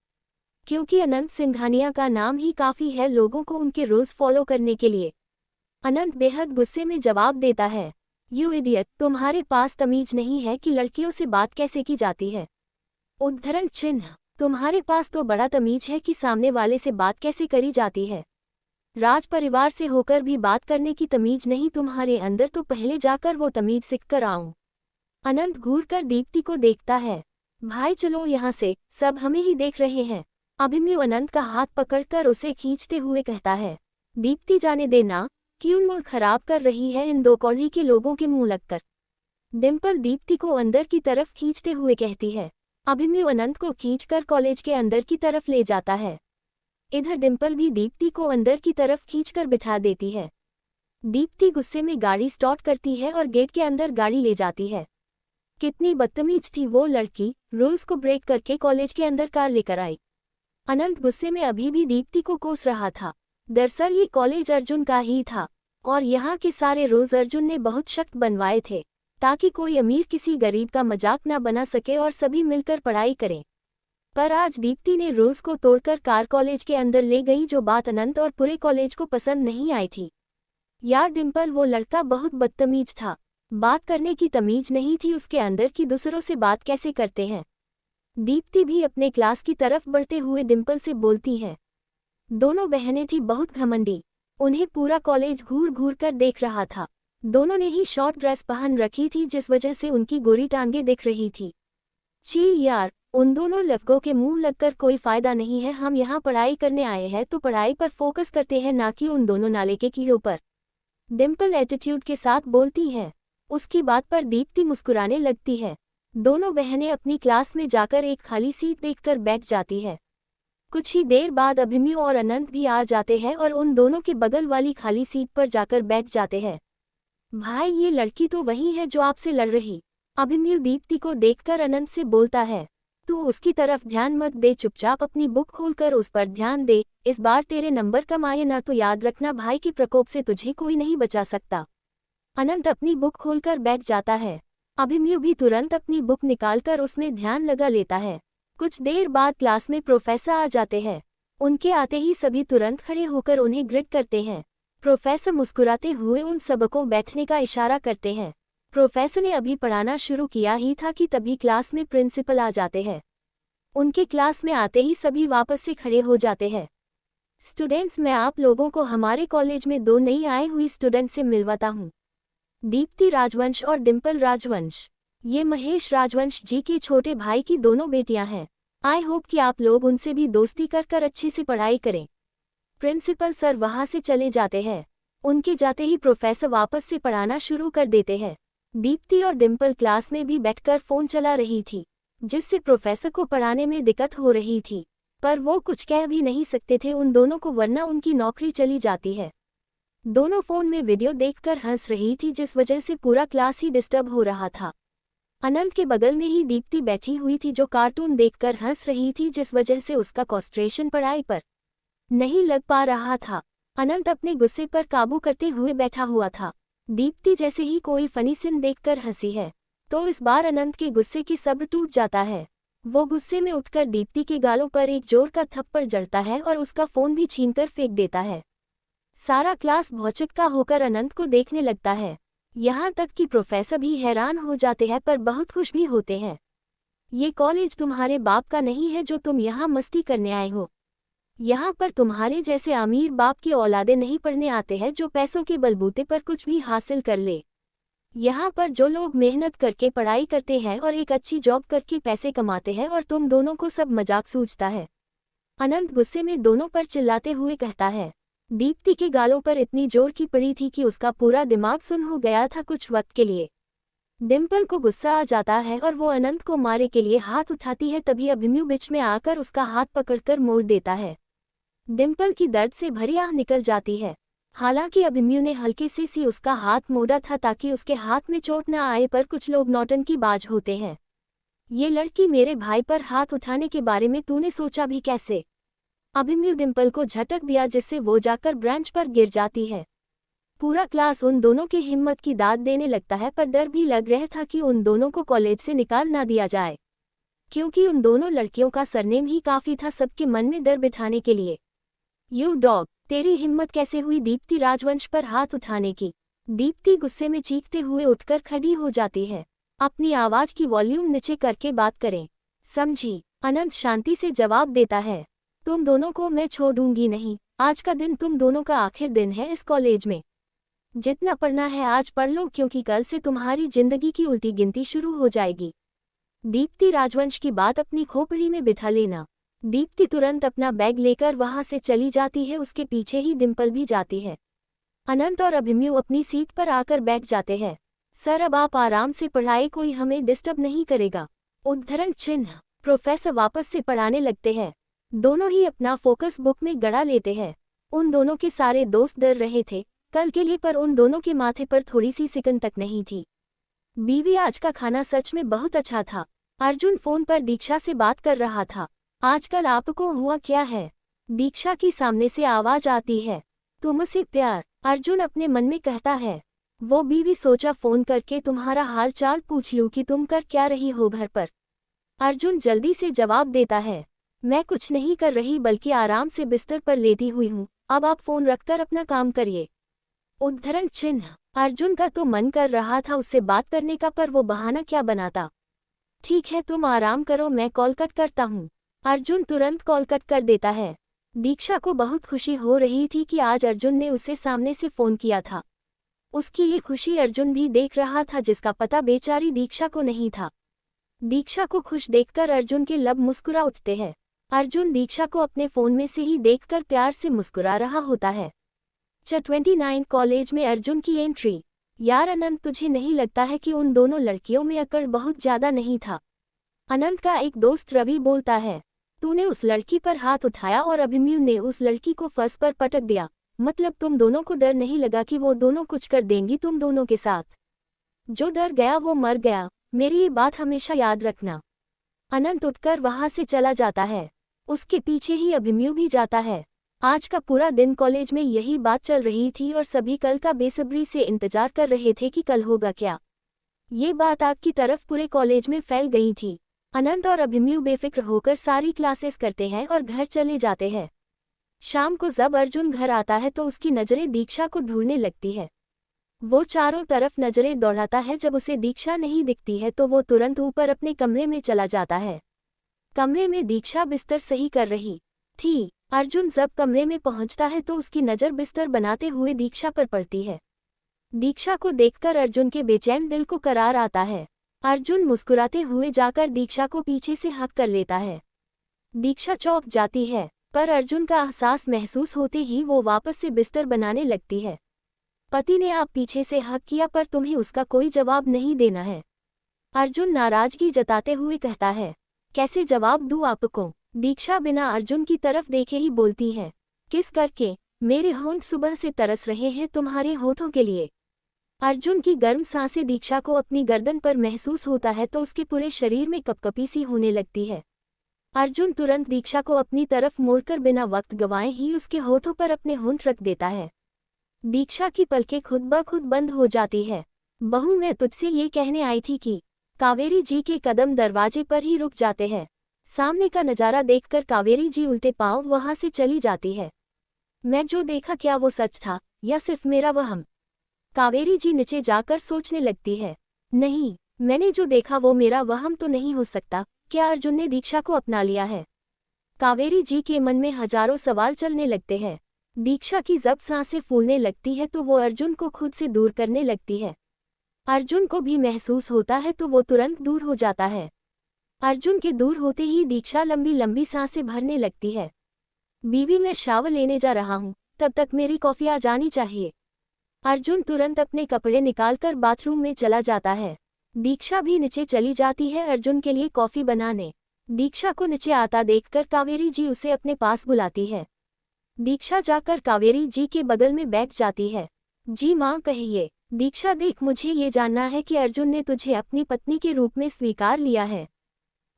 क्योंकि अनंत सिंघानिया का नाम ही काफी है लोगों को उनके रोज फॉलो करने के लिए। अनंत बेहद गुस्से में जवाब देता है। यू इडियट, तुम्हारे पास तमीज नहीं है कि लड़कियों से बात कैसे की जाती है। उद्धरण चिन्ह। तुम्हारे पास तो बड़ा तमीज है कि सामने वाले से बात कैसे करी जाती है। राज परिवार से होकर भी बात करने की तमीज नहीं तुम्हारे अंदर, तो पहले जाकर वो तमीज सीख कर आऊं। अनंत घूर कर दीप्ति को देखता है। भाई चलो यहाँ से, सब हमें ही देख रहे हैं। अभिमन्यु अनंत का हाथ पकड़कर उसे खींचते हुए कहता है। दीप्ति जाने देना, क्यों मूड खराब कर रही है इन दो कौड़ी के लोगों के मुंह लगकर। डिम्पल दीप्ति को अंदर की तरफ खींचते हुए कहती है। अभिमन्यु अनंत को खींचकर कॉलेज के अंदर की तरफ ले जाता है। इधर डिम्पल भी दीप्ति को अंदर की तरफ खींचकर बिठा देती है। दीप्ति गुस्से में गाड़ी स्टार्ट करती है और गेट के अंदर गाड़ी ले जाती है। कितनी बदतमीज थी वो लड़की, रूल्स को ब्रेक करके कॉलेज के अंदर कार लेकर आई। अनंत गुस्से में अभी भी दीप्ति को कोस रहा था। दरअसल ये कॉलेज अर्जुन का ही था और यहाँ के सारे रूल्स अर्जुन ने बहुत सख्त बनवाए थे ताकि कोई अमीर किसी गरीब का मजाक न बना सके और सभी मिलकर पढ़ाई करें। पर आज दीप्ति ने रूल्स को तोड़कर कार कॉलेज के अंदर ले गई, जो बात अनंत और पूरे कॉलेज को पसंद नहीं आई थी। यार डिम्पल, वो लड़का बहुत बदतमीज था। बात करने की तमीज नहीं थी उसके अंदर कि दूसरों से बात कैसे करते हैं। दीप्ति भी अपने क्लास की तरफ बढ़ते हुए डिम्पल से बोलती है। दोनों बहनें थी बहुत घमंडी, उन्हें पूरा कॉलेज घूर घूर कर देख रहा था। दोनों ने ही शॉर्ट ड्रेस पहन रखी थी जिस वजह से उनकी गोरी टांगे दिख रही थी। चील यार, उन दोनों लफगों के मुंह लगकर कोई फायदा नहीं है। हम यहाँ पढ़ाई करने आए हैं तो पढ़ाई पर फोकस करते हैं, ना कि उन दोनों नाले के कीड़ों पर, डिम्पल एटीट्यूड के साथ बोलती है। उसकी बात पर दीप्ति मुस्कुराने लगती है। दोनों बहनें अपनी क्लास में जाकर एक खाली सीट देखकर बैठ जाती है। कुछ ही देर बाद अभिमन्यु और अनंत भी आ जाते हैं और उन दोनों के बगल वाली खाली सीट पर जाकर बैठ जाते हैं। भाई, ये लड़की तो वही है जो आपसे लड़ रही। अभिमन्यु दीप्ति को देखकर अनंत से बोलता है। तू उसकी तरफ ध्यान मत दे, चुपचाप अपनी बुक खोलकर उस पर ध्यान दे। इस बार तेरे नंबर कम आए ना तो याद रखना, भाई के प्रकोप से तुझे कोई नहीं बचा सकता। अनंत अपनी बुक खोलकर बैठ जाता है। अभिमन्यु भी तुरंत अपनी बुक निकालकर उसमें ध्यान लगा लेता है। कुछ देर बाद क्लास में प्रोफेसर आ जाते हैं। उनके आते ही सभी तुरंत खड़े होकर उन्हें ग्रीट करते हैं। प्रोफेसर मुस्कुराते हुए उन सबको बैठने का इशारा करते हैं। प्रोफेसर ने अभी पढ़ाना शुरू किया ही था कि तभी क्लास में प्रिंसिपल आ जाते हैं। उनके क्लास में आते ही सभी वापस से खड़े हो जाते हैं। स्टूडेंट्स, मैं आप लोगों को हमारे कॉलेज में दो नई आई हुई स्टूडेंट से मिलवाता हूँ, दीप्ति राजवंश और डिम्पल राजवंश। ये महेश राजवंश जी के छोटे भाई की दोनों बेटियां हैं। आई होप कि आप लोग उनसे भी दोस्ती कर अच्छे से पढ़ाई करें। प्रिंसिपल सर वहां से चले जाते हैं। उनके जाते ही प्रोफेसर वापस से पढ़ाना शुरू कर देते हैं। दीप्ति और डिम्पल क्लास में भी बैठकर फोन चला रही थी, जिससे प्रोफेसर को पढ़ाने में दिक्कत हो रही थी, पर वो कुछ कह भी नहीं सकते थे उन दोनों को, वरना उनकी नौकरी चली जाती है। दोनों फोन में वीडियो देखकर हंस रही थी, जिस वजह से पूरा क्लास ही डिस्टर्ब हो रहा था। अनंत के बगल में ही दीप्ति बैठी हुई थी, जो कार्टून देखकर हंस रही थी, जिस वजह से उसका कॉन्सेंट्रेशन पढ़ाई पर नहीं लग पा रहा था। अनंत अपने गुस्से पर काबू करते हुए बैठा हुआ था। दीप्ति जैसे ही कोई फनी सीन देखकर हंसी है, तो इस बार अनंत के गुस्से की सब्र टूट जाता है। वो गुस्से में उठकर दीप्ति के गालों पर एक जोर का थप्पड़ जड़ता है और उसका फोन भी छीनकर फेंक देता है। सारा क्लास भौचक्का होकर अनंत को देखने लगता है। यहाँ तक कि प्रोफेसर भी हैरान हो जाते हैं, पर बहुत खुश भी होते हैं। ये कॉलेज तुम्हारे बाप का नहीं है जो तुम यहाँ मस्ती करने आए हो। यहाँ पर तुम्हारे जैसे अमीर बाप की औलादे नहीं पढ़ने आते हैं जो पैसों के बलबूते पर कुछ भी हासिल कर ले। यहाँ पर जो लोग मेहनत करके पढ़ाई करते हैं और एक अच्छी जॉब करके पैसे कमाते हैं, और तुम दोनों को सब मजाक सूझता है। अनंत गुस्से में दोनों पर चिल्लाते हुए कहता है। दीप्ति के गालों पर इतनी जोर की पड़ी थी कि उसका पूरा दिमाग सुन्न हो गया था कुछ वक्त के लिए। डिम्पल को गुस्सा आ जाता है और वो अनंत को मारे के लिए हाथ उठाती है, तभी अभिमन्यु बीच में आकर उसका हाथ पकड़कर मोड़ देता है। डिम्पल की दर्द से भरी आह निकल जाती है। हालांकि अभिमन्यु ने हल्के से सी उसका हाथ मोड़ा था ताकि उसके हाथ में चोट न आए, पर कुछ लोग नौटंकीबाज होते हैं। ये लड़की मेरे भाई पर हाथ उठाने के बारे में तूने सोचा भी कैसे? अभिमन्यु डिम्पल को झटक दिया, जिससे वो जाकर ब्रांच पर गिर जाती है। पूरा क्लास उन दोनों की हिम्मत की दाद देने लगता है, पर डर भी लग रहा था कि उन दोनों को कॉलेज से निकाल ना दिया जाए, क्योंकि उन दोनों लड़कियों का सरनेम ही काफी था सबके मन में डर बिठाने के लिए। यू डॉग, तेरी हिम्मत कैसे हुई दीप्ति राजवंश पर हाथ उठाने की? दीप्ति गुस्से में चीखते हुए उठकर खड़ी हो जाती है। अपनी आवाज की वॉल्यूम नीचे करके बात करें, समझी? अनंत शांति से जवाब देता है। तुम दोनों को मैं छोड़ूंगी नहीं। आज का दिन तुम दोनों का आखिर दिन है इस कॉलेज में। जितना पढ़ना है आज पढ़ लो, क्योंकि कल से तुम्हारी जिंदगी की उल्टी गिनती शुरू हो जाएगी। दीप्ति राजवंश की बात अपनी खोपड़ी में बिठा लेना। दीप्ति तुरंत अपना बैग लेकर वहां से चली जाती है। उसके पीछे ही डिम्पल भी जाती है। अनंत और अभिमन्यु अपनी सीट पर आकर बैठ जाते हैं। सर, अब आप आराम से पढ़ाई, कोई हमें डिस्टर्ब नहीं करेगा। उद्धरण चिन्ह। प्रोफेसर वापस से पढ़ाने लगते हैं। दोनों ही अपना फोकस बुक में गड़ा लेते हैं। उन दोनों के सारे दोस्त डर रहे थे कल के लिए, पर उन दोनों के माथे पर थोड़ी सी सिकन तक नहीं थी। बीवी, आज का खाना सच में बहुत अच्छा था। अर्जुन फोन पर दीक्षा से बात कर रहा था। आजकल आपको हुआ क्या है? दीक्षा की सामने से आवाज आती है। तुमसे प्यार, अर्जुन अपने मन में कहता है। वो बीवी, सोचा फोन करके तुम्हारा हाल चाल पूछ लूं कि तुम कर क्या रही हो घर पर। अर्जुन जल्दी से जवाब देता है, मैं कुछ नहीं कर रही बल्कि आराम से बिस्तर पर लेटी हुई हूँ। अब आप फोन रखकर अपना काम करिए। उद्धरण चिन्ह। अर्जुन का तो मन कर रहा था उससे बात करने का, पर वो बहाना क्या बनाता। ठीक है, तुम आराम करो, मैं कॉल कट करता हूँ। अर्जुन तुरंत कॉल कट कर देता है। दीक्षा को बहुत खुशी हो रही थी कि आज अर्जुन ने उसे सामने से फोन किया था। उसकी ये खुशी अर्जुन भी देख रहा था, जिसका पता बेचारी दीक्षा को नहीं था। दीक्षा को खुश देखकर अर्जुन के लब मुस्कुरा उठते हैं। अर्जुन दीक्षा को अपने फोन में से ही देखकर प्यार से मुस्कुरा रहा होता है। 29 कॉलेज में अर्जुन की एंट्री। यार अनंत, तुझे नहीं लगता है कि उन दोनों लड़कियों में अकड़ बहुत ज्यादा नहीं था? अनंत का एक दोस्त रवि बोलता है। तूने उस लड़की पर हाथ उठाया और अभिमन्यु ने उस लड़की को फर्श पर पटक दिया। मतलब तुम दोनों को डर नहीं लगा कि वो दोनों कुछ कर देंगी तुम दोनों के साथ? जो डर गया वो मर गया, मेरी ये बात हमेशा याद रखना। अनंत उठकर वहां से चला जाता है। उसके पीछे ही अभिमन्यु भी जाता है। आज का पूरा दिन कॉलेज में यही बात चल रही थी और सभी कल का बेसब्री से इंतजार कर रहे थे कि कल होगा क्या। ये बात आग की तरफ पूरे कॉलेज में फैल गई थी। अनंत और अभिमन्यु बेफिक्र होकर सारी क्लासेस करते हैं और घर चले जाते हैं। शाम को जब अर्जुन घर आता है तो उसकी नजरें दीक्षा को ढूंढने लगती है। वो चारों तरफ नजरें दौड़ाता है। जब उसे दीक्षा नहीं दिखती है तो वो तुरंत ऊपर अपने कमरे में चला जाता है। कमरे में दीक्षा बिस्तर सही कर रही थी। अर्जुन जब कमरे में पहुंचता है तो उसकी नज़र बिस्तर बनाते हुए दीक्षा पर पड़ती है। दीक्षा को देखकर अर्जुन के बेचैन दिल को करार आता है। अर्जुन मुस्कुराते हुए जाकर दीक्षा को पीछे से हक कर लेता है। दीक्षा चौंक जाती है, पर अर्जुन का एहसास महसूस होते ही वो वापस से बिस्तर बनाने लगती है। पति ने आप पीछे से हक किया, पर तुम्हें उसका कोई जवाब नहीं देना है। अर्जुन नाराजगी जताते हुए कहता है। कैसे जवाब दूं आपको? दीक्षा बिना अर्जुन की तरफ देखे ही बोलती है। किस करके? मेरे होंठ सुबह से तरस रहे हैं तुम्हारे होठों के लिए। अर्जुन की गर्म सांसें दीक्षा को अपनी गर्दन पर महसूस होता है तो उसके पूरे शरीर में कपकपी सी होने लगती है। अर्जुन तुरंत दीक्षा को अपनी तरफ मोड़कर बिना वक्त गंवाए ही उसके होठों पर अपने होंठ रख देता है। दीक्षा की पलकें खुद ब खुद बंद हो जाती है। बहू, मैं तुझसे ये कहने आई थी कि। कावेरी जी के कदम दरवाजे पर ही रुक जाते हैं। सामने का नज़ारा देखकर कावेरी जी उल्टे पांव वहां से चली जाती है। मैं जो देखा, क्या वो सच था या सिर्फ मेरा वहम? कावेरी जी नीचे जाकर सोचने लगती है। नहीं, मैंने जो देखा वो मेरा वहम तो नहीं हो सकता। क्या अर्जुन ने दीक्षा को अपना लिया है? कावेरी जी के मन में हजारों सवाल चलने लगते हैं। दीक्षा की जब सांसें फूलने लगती है तो वो अर्जुन को खुद से दूर करने लगती है। अर्जुन को भी महसूस होता है तो वो तुरंत दूर हो जाता है। अर्जुन के दूर होते ही दीक्षा लंबी लंबी सांसें भरने लगती है। बीवी, मैं शावर लेने जा रहा हूँ, तब तक मेरी कॉफी आ जानी चाहिए। अर्जुन तुरंत अपने कपड़े निकालकर बाथरूम में चला जाता है। दीक्षा भी नीचे चली जाती है अर्जुन के लिए कॉफी बनाने। दीक्षा को नीचे आता देखकर कावेरी जी उसे अपने पास बुलाती है। दीक्षा जाकर कावेरी जी के बगल में बैठ जाती है। जी माँ, कहिए। दीक्षा, देख, मुझे ये जानना है कि अर्जुन ने तुझे अपनी पत्नी के रूप में स्वीकार लिया है?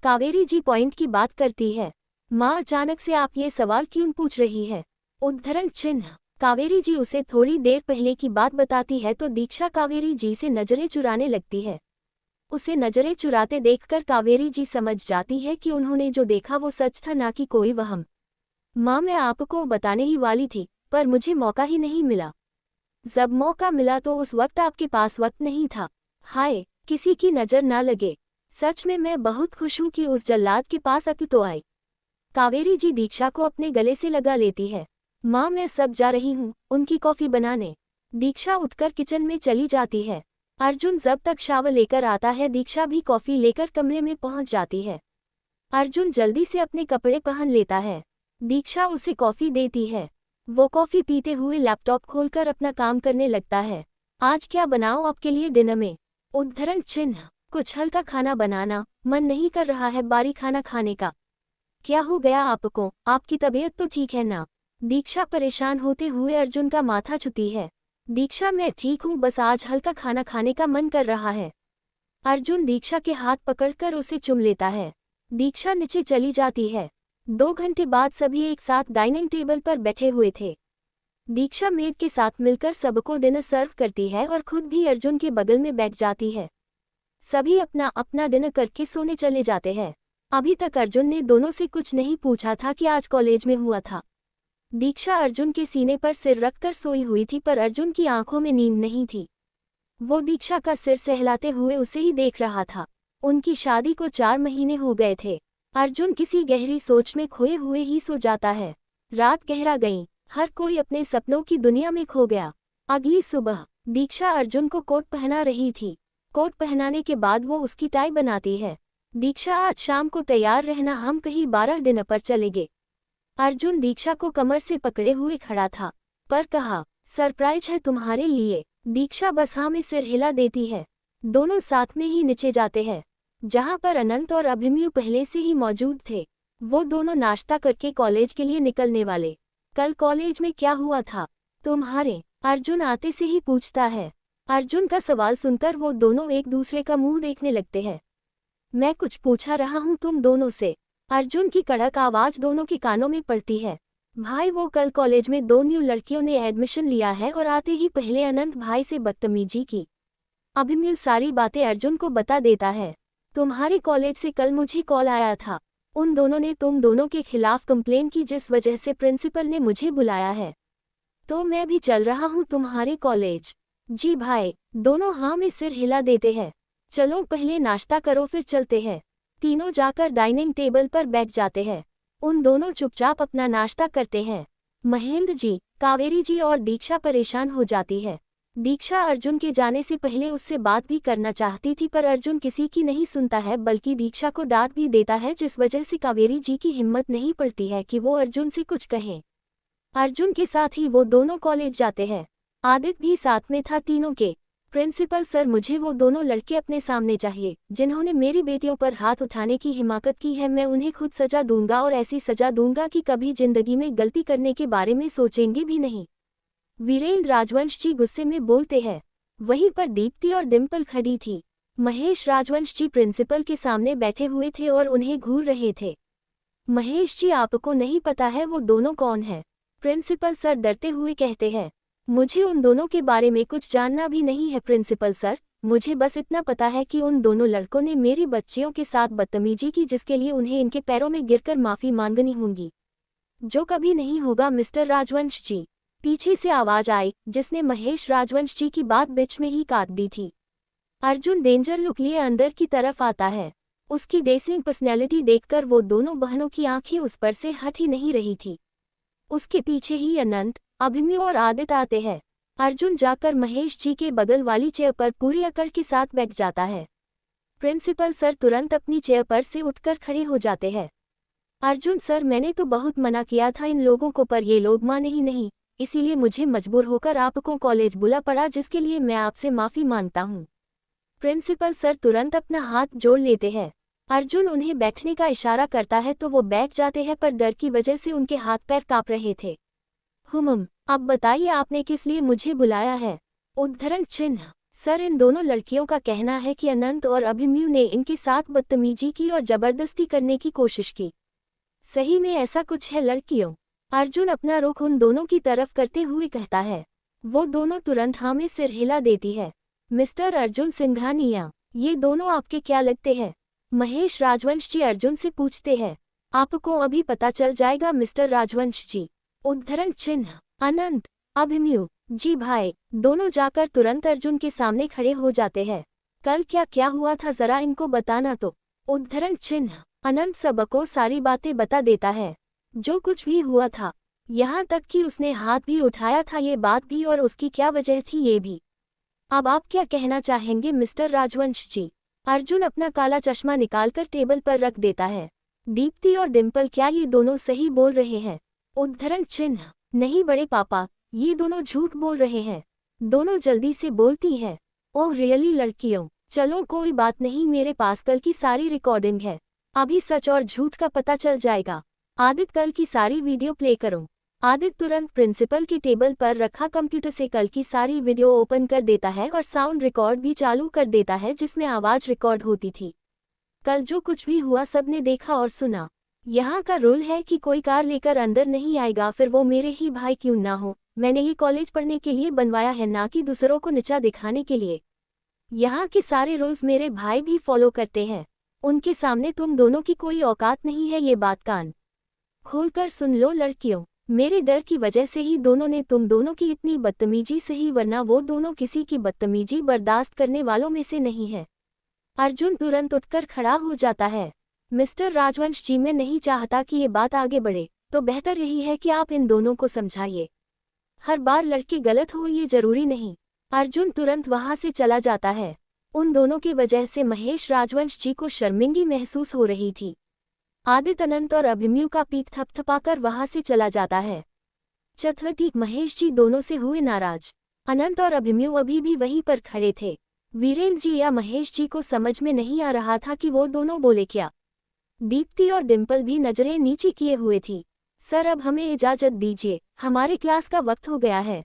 कावेरी जी पॉइंट की बात करती है। माँ, अचानक से आप ये सवाल क्यों पूछ रही है? उद्धरण चिन्ह। कावेरी जी उसे थोड़ी देर पहले की बात बताती है तो दीक्षा कावेरी जी से नजरें चुराने लगती है। उसे नजरें चुराते देखकर कावेरी जी समझ जाती है कि उन्होंने जो देखा वो सच था, ना कि कोई वहम। माँ, मैं आपको बताने ही वाली थी, पर मुझे मौका ही नहीं मिला। जब मौका मिला तो उस वक्त आपके पास वक्त नहीं था। हाय, किसी की नज़र ना लगे। सच में मैं बहुत खुश हूँ कि उस जल्लाद के पास अक्ल तो आई। कावेरी जी दीक्षा को अपने गले से लगा लेती है। माँ, मैं सब जा रही हूँ उनकी कॉफ़ी बनाने। दीक्षा उठकर किचन में चली जाती है। अर्जुन जब तक शावर लेकर आता है दीक्षा भी कॉफ़ी लेकर कमरे में पहुँच जाती है। अर्जुन जल्दी से अपने कपड़े पहन लेता है। दीक्षा उसे कॉफ़ी देती है। वो कॉफ़ी पीते हुए लैपटॉप खोलकर अपना काम करने लगता है। आज क्या बनाऊँ आपके लिए डिनर में? उद्धरण चिन्ह। कुछ हल्का खाना बनाना, मन नहीं कर रहा है बारी खाना खाने का। क्या हो गया आपको? आपकी तबीयत तो ठीक है ना? दीक्षा परेशान होते हुए अर्जुन का माथा छूती है। दीक्षा, मैं ठीक हूँ, बस आज हल्का खाना खाने का मन कर रहा है। अर्जुन दीक्षा के हाथ पकड़कर उसे चुम लेता है। दीक्षा नीचे चली जाती है। 2 घंटे बाद सभी एक साथ डाइनिंग टेबल पर बैठे हुए थे। दीक्षा मेड के साथ मिलकर सबको डिनर सर्व करती है और खुद भी अर्जुन के बगल में बैठ जाती है। सभी अपना अपना डिनर करके सोने चले जाते हैं। अभी तक अर्जुन ने दोनों से कुछ नहीं पूछा था कि आज कॉलेज में हुआ था। दीक्षा अर्जुन के सीने पर सिर रखकर सोई हुई थी, पर अर्जुन की आंखों में नींद नहीं थी। वो दीक्षा का सिर सहलाते हुए उसे ही देख रहा था। उनकी शादी को 4 महीने हो गए थे। अर्जुन किसी गहरी सोच में खोए हुए ही सो जाता है। रात गहरा गई, हर कोई अपने सपनों की दुनिया में खो गया। अगली सुबह दीक्षा अर्जुन को कोट पहना रही थी। कोट पहनाने के बाद वो उसकी टाई बनाती है। दीक्षा, आज शाम को तैयार रहना, हम कहीं 12 डिनर पर चलेंगे। अर्जुन दीक्षा को कमर से पकड़े हुए खड़ा था, पर कहा, सरप्राइज है तुम्हारे लिए। दीक्षा बस हाँ में सिर हिला देती है। दोनों साथ में ही नीचे जाते हैं, जहां पर अनंत और अभिमन्यु पहले से ही मौजूद थे। वो दोनों नाश्ता करके कॉलेज के लिए निकलने वाले। कल कॉलेज में क्या हुआ था तुम्हारे? अर्जुन आते से ही पूछता है। अर्जुन का सवाल सुनकर वो दोनों एक दूसरे का मुंह देखने लगते हैं। मैं कुछ पूछा रहा हूँ तुम दोनों से। अर्जुन की कड़क आवाज दोनों के कानों में पड़ती है। भाई, वो कल कॉलेज में 2 न्यू लड़कियों ने एडमिशन लिया है और आते ही पहले अनंत भाई से बदतमीजी की। अभिमन्यु सारी बातें अर्जुन को बता देता है। तुम्हारे कॉलेज से कल मुझे कॉल आया था। उन दोनों ने तुम दोनों के खिलाफ कंप्लेन की, जिस वजह से प्रिंसिपल ने मुझे बुलाया है। तो मैं भी चल रहा हूँ तुम्हारे कॉलेज। जी भाई, दोनों हाँ में सिर हिला देते हैं। चलो पहले नाश्ता करो फिर चलते हैं। तीनों जाकर डाइनिंग टेबल पर बैठ जाते हैं। उन दोनों चुपचाप अपना नाश्ता करते हैं। महेंद्र जी, कावेरी जी और दीक्षा परेशान हो जाती है। दीक्षा अर्जुन के जाने से पहले उससे बात भी करना चाहती थी, पर अर्जुन किसी की नहीं सुनता है, बल्कि दीक्षा को डांट भी देता है, जिस वजह से कावेरी जी की हिम्मत नहीं पड़ती है कि वो अर्जुन से कुछ कहें। अर्जुन के साथ ही वो दोनों कॉलेज जाते हैं। आदित्य भी साथ में था तीनों के। प्रिंसिपल सर, मुझे वो दोनों लड़के अपने सामने चाहिए जिन्होंने मेरी बेटियों पर हाथ उठाने की हिम्मत की है। मैं उन्हें खुद सजा दूंगा और ऐसी सजा दूंगा कि कभी जिंदगी में गलती करने के बारे में सोचेंगे भी नहीं। वीरेंद्र राजवंश जी गुस्से में बोलते हैं। वहीं पर दीप्ति और डिम्पल खड़ी थी। महेश राजवंश जी प्रिंसिपल के सामने बैठे हुए थे और उन्हें घूर रहे थे। महेश जी, आपको नहीं पता है वो दोनों कौन है? प्रिंसिपल सर डरते हुए कहते हैं। मुझे उन दोनों के बारे में कुछ जानना भी नहीं है प्रिंसिपल सर। मुझे बस इतना पता है कि उन दोनों लड़कों ने मेरी बच्चियों के साथ बदतमीजी की, जिसके लिए उन्हें इनके पैरों में गिरकर माफी मांगनी होगी, जो कभी नहीं होगा मिस्टर राजवंश जी। पीछे से आवाज आई, जिसने महेश राजवंश जी की बात बीच में ही काट दी थी। अर्जुन डेंजर लुक लिए अंदर की तरफ आता है। उसकी डेसिंग पर्सनैलिटी देखकर वो दोनों बहनों की आंखें उस पर से हट ही नहीं रही थी। उसके पीछे ही अनंत, अभिमन्यु और आदित्य आते हैं। अर्जुन जाकर महेश जी के बगल वाली चेयर पर पूरी अकड़ के साथ बैठ जाता है। प्रिंसिपल सर तुरंत अपनी चेयर पर से उठकर खड़े हो जाते हैं। अर्जुन सर, मैंने तो बहुत मना किया था इन लोगों को, पर ये लोग माने ही नहीं, इसीलिए मुझे मजबूर होकर आपको कॉलेज बुला पड़ा, जिसके लिए मैं आपसे माफी मांगता हूँ। प्रिंसिपल सर तुरंत अपना हाथ जोड़ लेते हैं। अर्जुन उन्हें बैठने का इशारा करता है तो वो बैठ जाते हैं, पर डर की वजह से उनके हाथ पैर कांप रहे थे। अब बताइए आपने किस लिए मुझे बुलाया है? उद्धरण चिन्ह। सर, इन दोनों लड़कियों का कहना है कि अनंत और अभिमन्यु ने इनके साथ बदतमीजी की और जबरदस्ती करने की कोशिश की। सही में ऐसा कुछ है लड़कियों? अर्जुन अपना रुख उन दोनों की तरफ करते हुए कहता है। वो दोनों तुरंत हाँ में सिर हिला देती है। मिस्टर अर्जुन सिंघानिया, ये दोनों आपके क्या लगते हैं? महेश राजवंश जी अर्जुन से पूछते हैं। आपको अभी पता चल जाएगा मिस्टर राजवंश जी। उद्धरण चिन्ह। अनंत, अभिमन्यु, जी भाई। दोनों जाकर तुरंत अर्जुन के सामने खड़े हो जाते हैं। कल क्या क्या हुआ था जरा इनको बताना तो। उद्धरण चिन्ह। अनंत सबको सारी बातें बता देता है, जो कुछ भी हुआ था, यहाँ तक कि उसने हाथ भी उठाया था ये बात भी, और उसकी क्या वजह थी ये भी। अब आप क्या कहना चाहेंगे मिस्टर राजवंश जी? अर्जुन अपना काला चश्मा निकालकर टेबल पर रख देता है। दीप्ति और डिम्पल, क्या ये दोनों सही बोल रहे हैं? उद्धरण चिन्ह। नहीं बड़े पापा, ये दोनों झूठ बोल रहे हैं। दोनों जल्दी से बोलती हैं। ओह रियली लड़कियों, चलो कोई बात नहीं, मेरे पास कल की सारी रिकॉर्डिंग है, अभी सच और झूठ का पता चल जाएगा। आदित्य, कल की सारी वीडियो प्ले करो। आदित्य तुरंत प्रिंसिपल के टेबल पर रखा कंप्यूटर से कल की सारी वीडियो ओपन कर देता है और साउंड रिकॉर्ड भी चालू कर देता है जिसमें आवाज रिकॉर्ड होती थी। कल जो कुछ भी हुआ सबने देखा और सुना। यहाँ का रूल है कि कोई कार लेकर अंदर नहीं आएगा, फिर वो मेरे ही भाई क्यों ना हो। मैंने ये कॉलेज पढ़ने के लिए बनवाया है, ना कि दूसरों को नीचा दिखाने के लिए। यहाँ के सारे रूल्स मेरे भाई भी फॉलो करते हैं। उनके सामने तुम दोनों की कोई औकात नहीं है, ये बात कान खोलकर सुन लो लड़कियों। मेरे डर की वजह से ही दोनों ने तुम दोनों की इतनी बदतमीजी सही, वरना वो दोनों किसी की बदतमीजी बर्दाश्त करने वालों में से नहीं है। अर्जुन तुरंत उठकर खड़ा हो जाता है। मिस्टर राजवंश जी, मैं नहीं चाहता कि ये बात आगे बढ़े, तो बेहतर यही है कि आप इन दोनों को समझाइए। हर बार लड़के गलत हो ये जरूरी नहीं। अर्जुन तुरंत वहां से चला जाता है। उन दोनों की वजह से महेश राजवंश जी को शर्मिंदगी महसूस हो रही थी। आदित्य, अनंत और अभिमन्यु का पीठ थपथपाकर वहां से चला जाता है। चतुर्थी, महेश जी दोनों से हुए नाराज। अनंत और अभिमन्यु अभी भी वहीं पर खड़े थे। वीरेंद्र जी या महेश जी को समझ में नहीं आ रहा था कि वो दोनों बोले क्या। दीप्ति और डिम्पल भी नजरें नीचे किए हुए थी। सर, अब हमें इजाजत दीजिए, हमारे क्लास का वक्त हो गया है।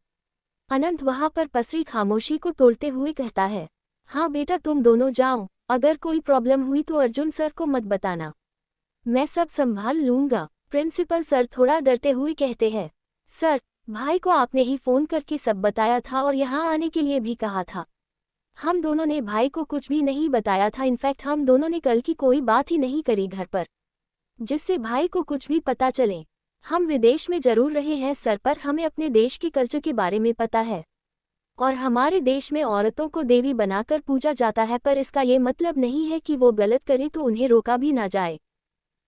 अनंत वहां पर पसरी खामोशी को तोड़ते हुए कहता है। हाँ बेटा, तुम दोनों जाओ, अगर कोई प्रॉब्लम हुई तो अर्जुन सर को मत बताना, मैं सब संभाल लूंगा। प्रिंसिपल सर थोड़ा डरते हुए कहते हैं। सर, भाई को आपने ही फोन करके सब बताया था और यहाँ आने के लिए भी कहा था। हम दोनों ने भाई को कुछ भी नहीं बताया था, इनफैक्ट हम दोनों ने कल की कोई बात ही नहीं करी घर पर, जिससे भाई को कुछ भी पता चले। हम विदेश में जरूर रहे हैं सर, पर हमें अपने देश के कल्चर के बारे में पता है और हमारे देश में औरतों को देवी बनाकर पूजा जाता है, पर इसका ये मतलब नहीं है कि वो गलत करे तो उन्हें रोका भी ना जाए।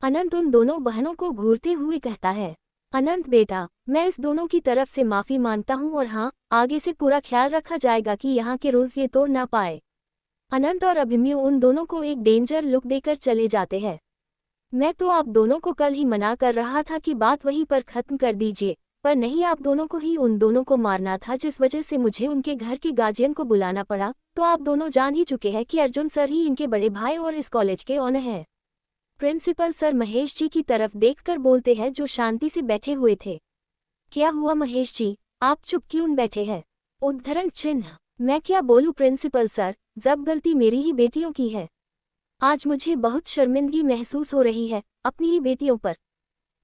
अनंत उन दोनों बहनों को घूरते हुए कहता है। अनंत बेटा, मैं इस दोनों की तरफ से माफी मांगता हूँ और हाँ, आगे से पूरा ख्याल रखा जाएगा कि यहाँ के रूल्स ये तोड़ ना पाए। अनंत और अभिमन्यु उन दोनों को एक डेंजर लुक देकर चले जाते हैं। मैं तो आप दोनों को कल ही मना कर रहा था कि बात वहीं पर खत्म कर दीजिए, पर नहीं, आप दोनों को ही उन दोनों को मारना था, जिस वजह से मुझे उनके घर के गार्जियन को बुलाना पड़ा। तो आप दोनों जान ही चुके हैं कि अर्जुन सर ही इनके बड़े भाई और इस कॉलेज के ऑनर हैं। प्रिंसिपल सर महेश जी की तरफ देखकर बोलते हैं, जो शांति से बैठे हुए थे। क्या हुआ महेश जी, आप चुप क्यों बैठे हैं? उद्धरण चिन्ह। मैं क्या बोलूं प्रिंसिपल सर, जब गलती मेरी ही बेटियों की है। आज मुझे बहुत शर्मिंदगी महसूस हो रही है अपनी ही बेटियों पर।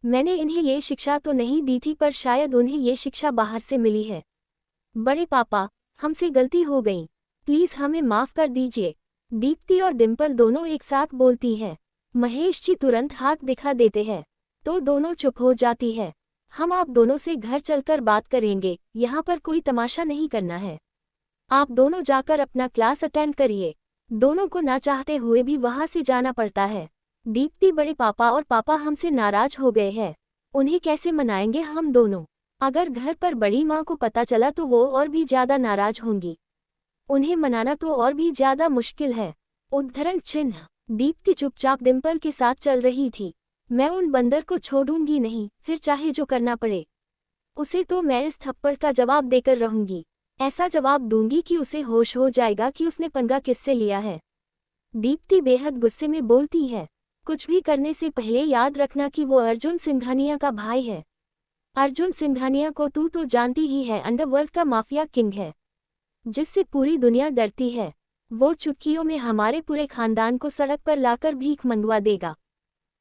मैंने इन्हें ये शिक्षा तो नहीं दी थी, पर शायद उन्हें ये शिक्षा बाहर से मिली है। बड़े पापा, हमसे गलती हो गई, प्लीज हमें माफ कर दीजिए। दीप्ति और डिम्पल दोनों एक साथ बोलती हैं। महेश जी तुरंत हाथ दिखा देते हैं, तो दोनों चुप हो जाती है। हम आप दोनों से घर चलकर बात करेंगे, यहाँ पर कोई तमाशा नहीं करना है। आप दोनों जाकर अपना क्लास अटेंड करिए। दोनों को ना चाहते हुए भी वहाँ से जाना पड़ता है। दीप्ति, बड़े पापा और पापा हमसे नाराज हो गए हैं, उन्हें कैसे मनाएंगे हम दोनों? अगर घर पर बड़ी माँ को पता चला तो वो और भी ज्यादा नाराज होंगी, उन्हें मनाना तो और भी ज्यादा मुश्किल है। उद्धरण चिन्ह। दीप्ति चुपचाप डिम्पल के साथ चल रही थी। मैं उन बंदर को छोड़ूंगी नहीं, फिर चाहे जो करना पड़े उसे, तो मैं इस थप्पड़ का जवाब देकर रहूंगी। ऐसा जवाब दूंगी कि उसे होश हो जाएगा कि उसने पंगा किससे लिया है। दीप्ति बेहद गुस्से में बोलती है। कुछ भी करने से पहले याद रखना कि वो अर्जुन सिंघानिया का भाई है। अर्जुन सिंघानिया को तू तो जानती ही है, अंडरवर्ल्ड का माफिया किंग है, जिससे पूरी दुनिया डरती है। वो चुटकियों में हमारे पूरे खानदान को सड़क पर लाकर भीख मंगवा देगा,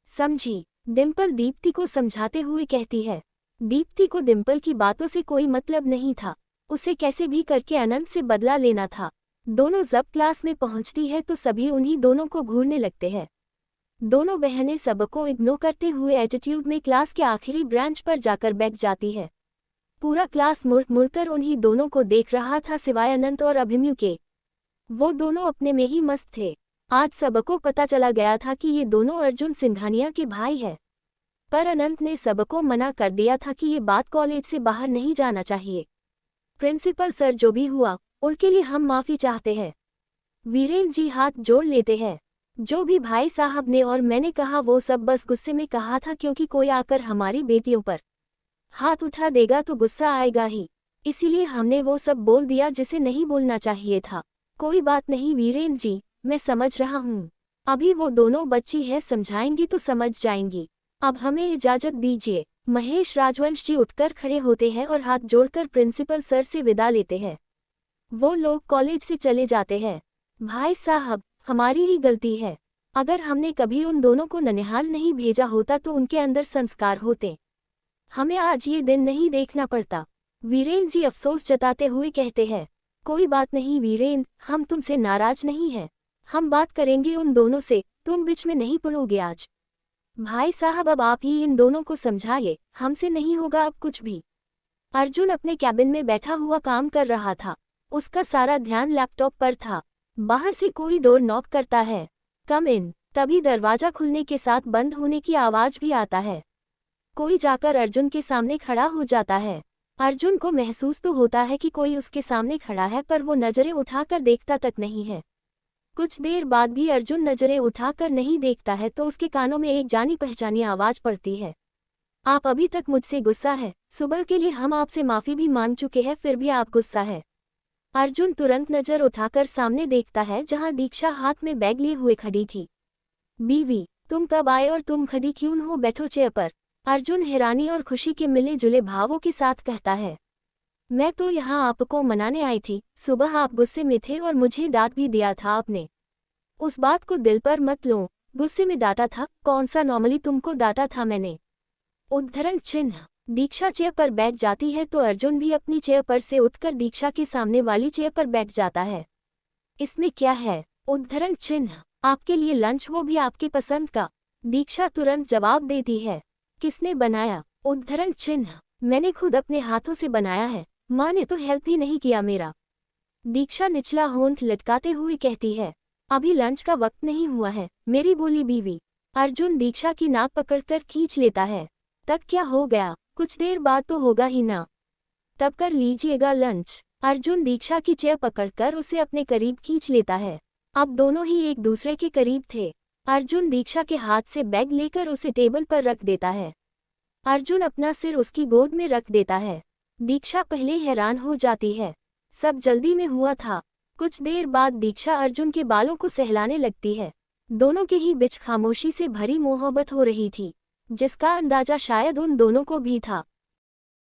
समझी? डिम्पल दीप्ति को समझाते हुए कहती है। दीप्ति को डिम्पल की बातों से कोई मतलब नहीं था, उसे कैसे भी करके अनंत से बदला लेना था। दोनों जब क्लास में पहुंचती है तो सभी उन्हीं दोनों को घूरने लगते हैं। दोनों बहनें सबको इग्नोर करते हुए एटीट्यूड में क्लास के आखिरी ब्रांच पर जाकर बैठ जाती है। पूरा क्लास मुड़ मुड़कर उन्हीं दोनों को देख रहा था, सिवाय अनंत और अभिमन्यु के। वो दोनों अपने में ही मस्त थे। आज सबको पता चला गया था कि ये दोनों अर्जुन सिंघानिया के भाई हैं, पर अनंत ने सबको मना कर दिया था कि ये बात कॉलेज से बाहर नहीं जाना चाहिए। प्रिंसिपल सर, जो भी हुआ उनके लिए हम माफी चाहते हैं। वीरेंद्र जी हाथ जोड़ लेते हैं। जो भी भाई साहब ने और मैंने कहा वो सब बस गुस्से में कहा था, क्योंकि कोई आकर हमारी बेटियों पर हाथ उठा देगा तो गुस्सा आएगा ही, इसीलिए हमने वो सब बोल दिया जिसे नहीं बोलना चाहिए था। कोई बात नहीं वीरेंद्र जी, मैं समझ रहा हूँ। अभी वो दोनों बच्ची है, समझाएंगी तो समझ जाएंगी। अब हमें इजाजत दीजिए। महेश राजवंश जी उठकर खड़े होते हैं और हाथ जोड़कर प्रिंसिपल सर से विदा लेते हैं। वो लोग कॉलेज से चले जाते हैं। भाई साहब, हमारी ही गलती है। अगर हमने कभी उन दोनों को ननिहाल नहीं भेजा होता तो उनके अंदर संस्कार होते। हमें आज ये दिन नहीं देखना पड़ता। वीरेंद्र जी अफसोस जताते हुए कहते हैं। कोई बात नहीं वीरेंद्र, हम तुमसे नाराज नहीं हैं। हम बात करेंगे उन दोनों से, तुम बीच में नहीं पड़ोगे आज। भाई साहब, अब आप ही इन दोनों को समझाइए, हमसे नहीं होगा अब कुछ भी। अर्जुन अपने कैबिन में बैठा हुआ काम कर रहा था। उसका सारा ध्यान लैपटॉप पर था। बाहर से कोई डोर नॉक करता है। कम इन। तभी दरवाजा खुलने के साथ बंद होने की आवाज भी आता है। कोई जाकर अर्जुन के सामने खड़ा हो जाता है। अर्जुन को महसूस तो होता है कि कोई उसके सामने खड़ा है, पर वो नजरें उठाकर देखता तक नहीं है। कुछ देर बाद भी अर्जुन नजरें उठाकर नहीं देखता है तो उसके कानों में एक जानी पहचानी आवाज पड़ती है। आप अभी तक मुझसे गुस्सा है। सुबह के लिए हम आपसे माफी भी मांग चुके हैं, फिर भी आप गुस्सा है। अर्जुन तुरंत नजर उठाकर सामने देखता है जहां दीक्षा हाथ में बैग लिए हुए खड़ी थी। बीवी, तुम कब आए और तुम खड़ी क्यों हो? बैठो चेयर पर। अर्जुन हैरानी और खुशी के मिले जुले भावों के साथ कहता है। मैं तो यहाँ आपको मनाने आई थी। सुबह आप गुस्से में थे और मुझे डांट भी दिया था आपने। उस बात को दिल पर मत लो। गुस्से में डांटा था? कौन सा नॉर्मली तुमको डांटा था मैंने? उद्धरण चिन्ह। दीक्षा चेयर पर बैठ जाती है तो अर्जुन भी अपनी चेयर पर से उठकर दीक्षा के सामने वाली चेयर पर बैठ जाता है। इसमें क्या है? उद्धरण चिन्ह। आपके लिए लंच, वो भी आपके पसंद का। दीक्षा तुरंत जवाब देती है। किसने बनाया? उद्धरण चिन्ह। मैंने खुद अपने हाथों से बनाया है। माँ ने तो हेल्प ही नहीं किया मेरा। दीक्षा निचला होंठ लटकाते हुए कहती है। अभी लंच का वक्त नहीं हुआ है मेरी बोली बीवी। अर्जुन दीक्षा की नाक पकड़कर खींच लेता है। तब क्या हो गया? कुछ देर बाद तो होगा ही ना। तब कर लीजिएगा लंच। अर्जुन दीक्षा की चेयर पकड़कर उसे अपने करीब खींच लेता है। अब दोनों ही एक दूसरे के करीब थे। अर्जुन दीक्षा के हाथ से बैग लेकर उसे टेबल पर रख देता है। अर्जुन अपना सिर उसकी गोद में रख देता है। दीक्षा पहले हैरान हो जाती है। सब जल्दी में हुआ था। कुछ देर बाद दीक्षा अर्जुन के बालों को सहलाने लगती है। दोनों के ही बीच खामोशी से भरी मोहब्बत हो रही थी, जिसका अंदाजा शायद उन दोनों को भी था।